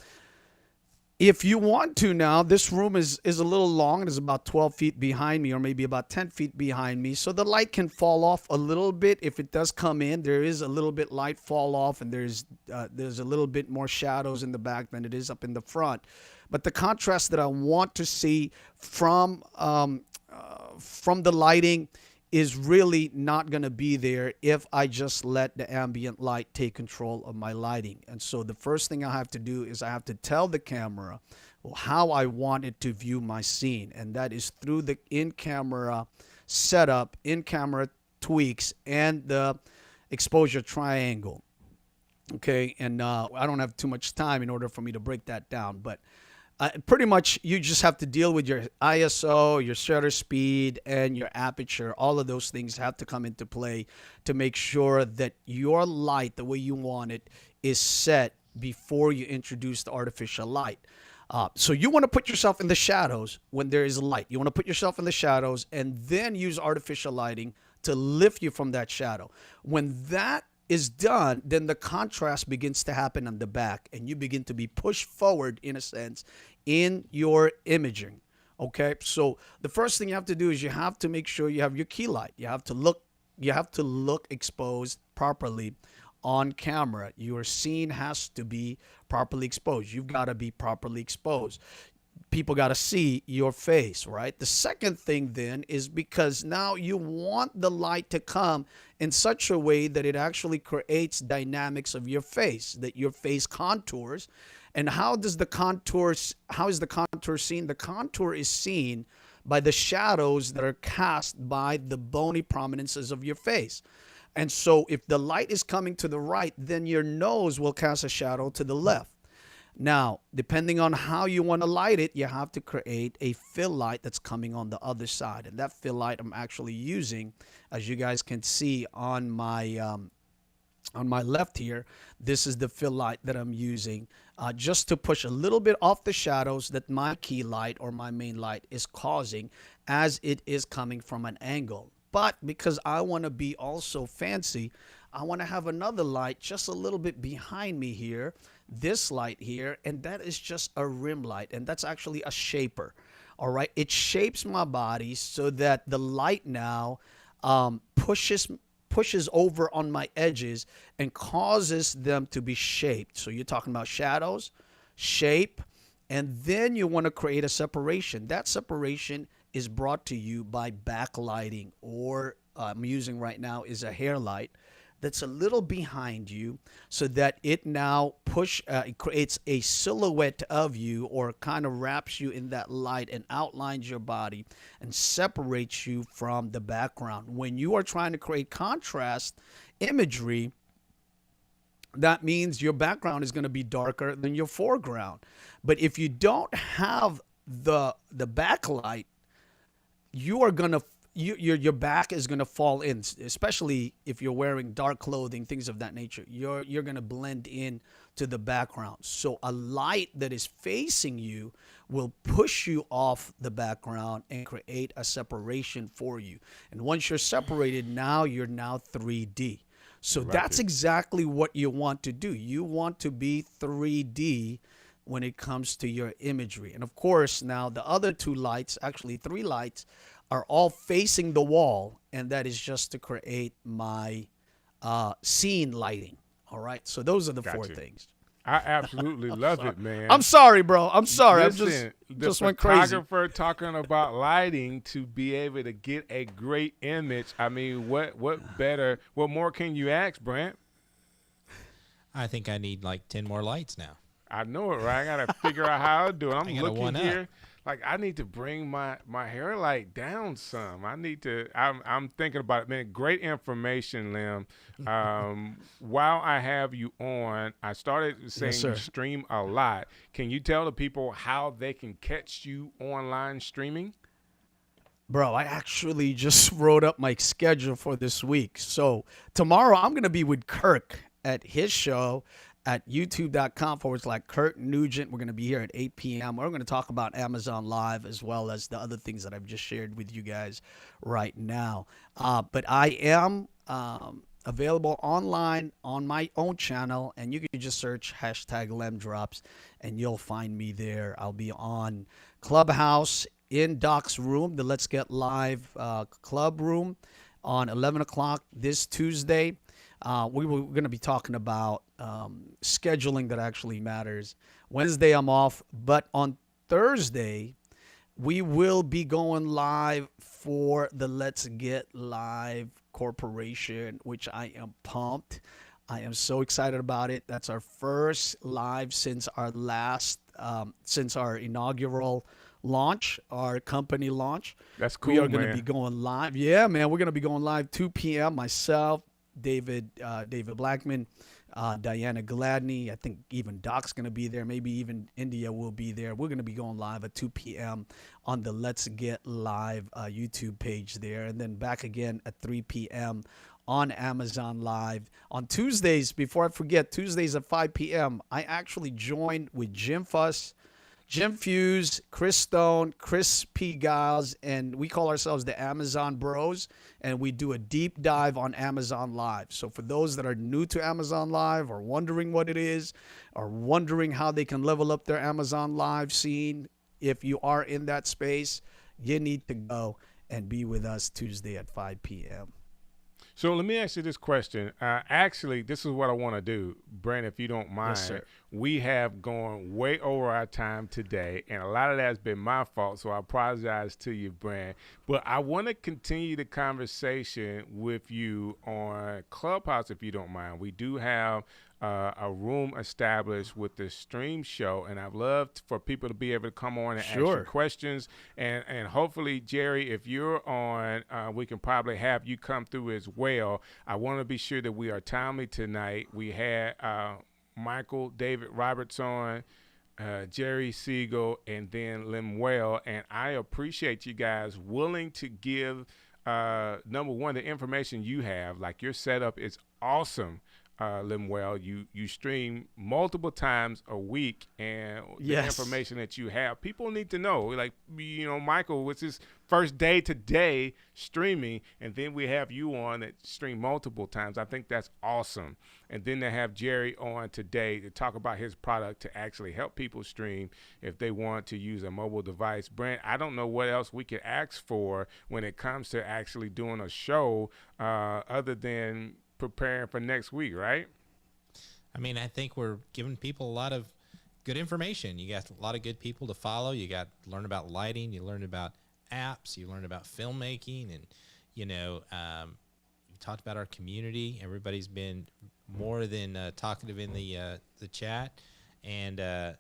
if you want to now, this room is a little long. It is about 12 feet behind me, or maybe about 10 feet behind me. So the light can fall off a little bit. If it does come in, there is a little bit light fall off, and there's a little bit more shadows in the back than it is up in the front. But the contrast that I want to see from the lighting is really not going to be there if I just let the ambient light take control of my lighting. And so the first thing I have to do is I have to tell the camera how I want it to view my scene. And that is through the in-camera setup, in-camera tweaks, and the exposure triangle. Okay, and I don't have too much time in order for me to break that down, but pretty much you just have to deal with your ISO, your shutter speed, and your aperture. All of those things have to come into play to make sure that your light, the way you want it, is set before you introduce the artificial light. So you want to put yourself in the shadows when there is light. You want to put yourself in the shadows and then use artificial lighting to lift you from that shadow. When that is done, then the contrast begins to happen on the back, and you begin to be pushed forward, in a sense, in your imaging. Okay, so the first thing you have to do is you have to make sure you have your key light. You have to look exposed properly on camera. Your scene has to be properly exposed. You've got to be properly exposed. People got to see your face, right? The second thing then is, because now you want the light to come in such a way that it actually creates dynamics of your face, that your face contours. And how is the contour seen? The contour is seen by the shadows that are cast by the bony prominences of your face. And so if the light is coming to the right, then your nose will cast a shadow to the left. Now, depending on how you want to light it, you have to create a fill light that's coming on the other side. And that fill light I'm actually using, as you guys can see on my left here, this is the fill light that I'm using just to push a little bit off the shadows that my key light or my main light is causing, as it is coming from an angle. But because I want to be also fancy, I want to have another light just a little bit behind me here, this light here, and that is just a rim light, and that's actually a shaper. All right, it shapes my body so that the light now pushes over on my edges and causes them to be shaped. So you're talking about shadows, shape, and then you want to create a separation. That separation is brought to you by backlighting, or I'm using right now is a hair light that's a little behind you, so that it now it creates a silhouette of you, or kind of wraps you in that light and outlines your body and separates you from the background. When you are trying to create contrast imagery, that means your background is going to be darker than your foreground. But if you don't have the backlight, you are gonna your back is gonna fall in, especially if you're wearing dark clothing, things of that nature. You're gonna blend in to the background. So a light that is facing you will push you off the background and create a separation for you. And once you're separated, you're now 3D. So that's exactly what you want to do. You want to be 3D when it comes to your imagery. And of course, now the other two lights, actually 3 lights, are all facing the wall, and that is just to create my scene lighting. All right. So those are the 4 things. I absolutely love it, man. I'm sorry, bro. I'm sorry. Listen, I just went crazy. The photographer talking about lighting to be able to get a great image. I mean, what more can you ask, Brant? I think I need like 10 more lights now. I know it, right? I got to figure out how to do it. I'm looking here. Up. Like, I need to bring my hair light down some. I'm thinking about it, man. Great information, Lim. While I have you on, I started saying you stream a lot. Can you tell the people how they can catch you online streaming? Bro, I actually just wrote up my schedule for this week. So tomorrow I'm going to be with Kirk at his show at youtube.com/Kurt Nugent. We're going to be here at 8 p.m. We're going to talk about Amazon Live as well as the other things that I've just shared with you guys right now. But I am available online on my own channel, and you can just search #LemDrops, and you'll find me there. I'll be on Clubhouse in Doc's room, the Let's Get Live club room, on 11 o'clock this Tuesday. We're going to be talking about scheduling that actually matters. Wednesday, I'm off. But on Thursday, we will be going live for the Let's Get Live Corporation, which I am pumped. I am so excited about it. That's our first live since our since our inaugural launch, our company launch. That's cool, We are going to be going live. Yeah, man. We're going to be going live 2 p.m. Myself, David Blackman, Diana Gladney. I think even Doc's going to be there. Maybe even India will be there. We're going to be going live at 2 p.m. on the Let's Get Live YouTube page there. And then back again at 3 p.m. on Amazon Live. On Tuesdays, before I forget, Tuesdays at 5 p.m., I actually joined with Jim Fuss, Jim Fuse, Chris Stone, Chris P. Giles, and we call ourselves the Amazon Bros, and we do a deep dive on Amazon Live. So for those that are new to Amazon Live or wondering what it is or wondering how they can level up their Amazon Live scene, if you are in that space, you need to go and be with us Tuesday at 5 p.m. So let me ask you this question. Actually, this is what I want to do, Brent, if you don't mind. Yes, sir. We have gone way over our time today, and a lot of that has been my fault, so I apologize to you, Brent. But I want to continue the conversation with you on Clubhouse, if you don't mind. We do have a room established with the stream show, and I'd love for people to be able to come on and ask you questions. And hopefully, Jerry, if you're on, we can probably have you come through as well. I want to be sure that we are timely tonight. We had Michael David Roberts on, Jerry Seigle, and then Lemuel. And I appreciate you guys willing to give, number one, the information you have. Like, your setup is awesome. Lemuel, you stream multiple times a week, and the information that you have, people need to know. Like, Michael was his first day today streaming, and then we have you on that stream multiple times. I think that's awesome. And then to have Jerry on today to talk about his product to actually help people stream if they want to use a mobile device. Brent, I don't know what else we could ask for when it comes to actually doing a show other than preparing for next week, right? I mean, I think we're giving people a lot of good information. You got a lot of good people to follow. You got to learn about lighting. You learn about apps. You learn about filmmaking. And, you talked about our community. Everybody's been more than talkative in the chat. And I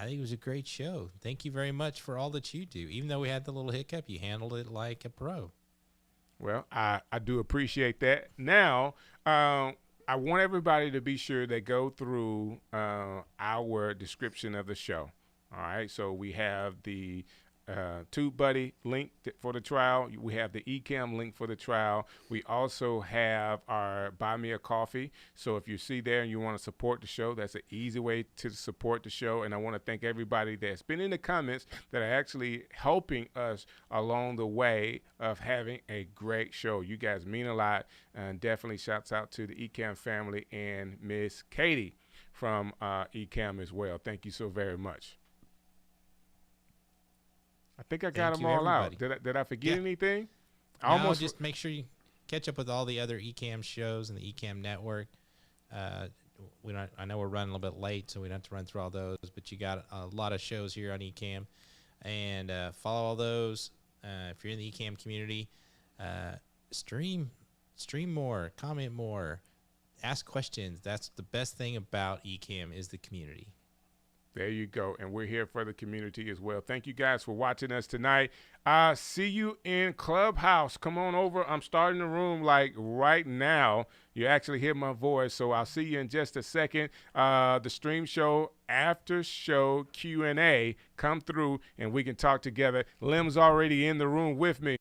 think it was a great show. Thank you very much for all that you do. Even though we had the little hiccup, you handled it like a pro. Well, I do appreciate that. Now, I want everybody to be sure they go through our description of the show. All right, so we have the TubeBuddy link for the trial. We have the Ecamm link for the trial. We also have our Buy Me a Coffee. So if you see there and you want to support the show, that's an easy way to support the show. And I want to thank everybody that's been in the comments that are actually helping us along the way of having a great show. You guys mean a lot. And definitely shouts out to the Ecamm family and Miss Katie from Ecamm as well. Thank you so very much. I think I got them all out. Did I forget anything? No, just make sure you catch up with all the other Ecamm shows and the Ecamm network. I know we're running a little bit late, so we don't have to run through all those, but you got a lot of shows here on Ecamm. And follow all those. If you're in the Ecamm community, stream more, comment more, ask questions. That's the best thing about Ecamm is the community. There you go. And we're here for the community as well. Thank you guys for watching us tonight. See you in Clubhouse. Come on over. I'm starting the room like right now. You actually hear my voice, so I'll see you in just a second. The stream show, after show Q&A, come through and we can talk together. Lim's already in the room with me.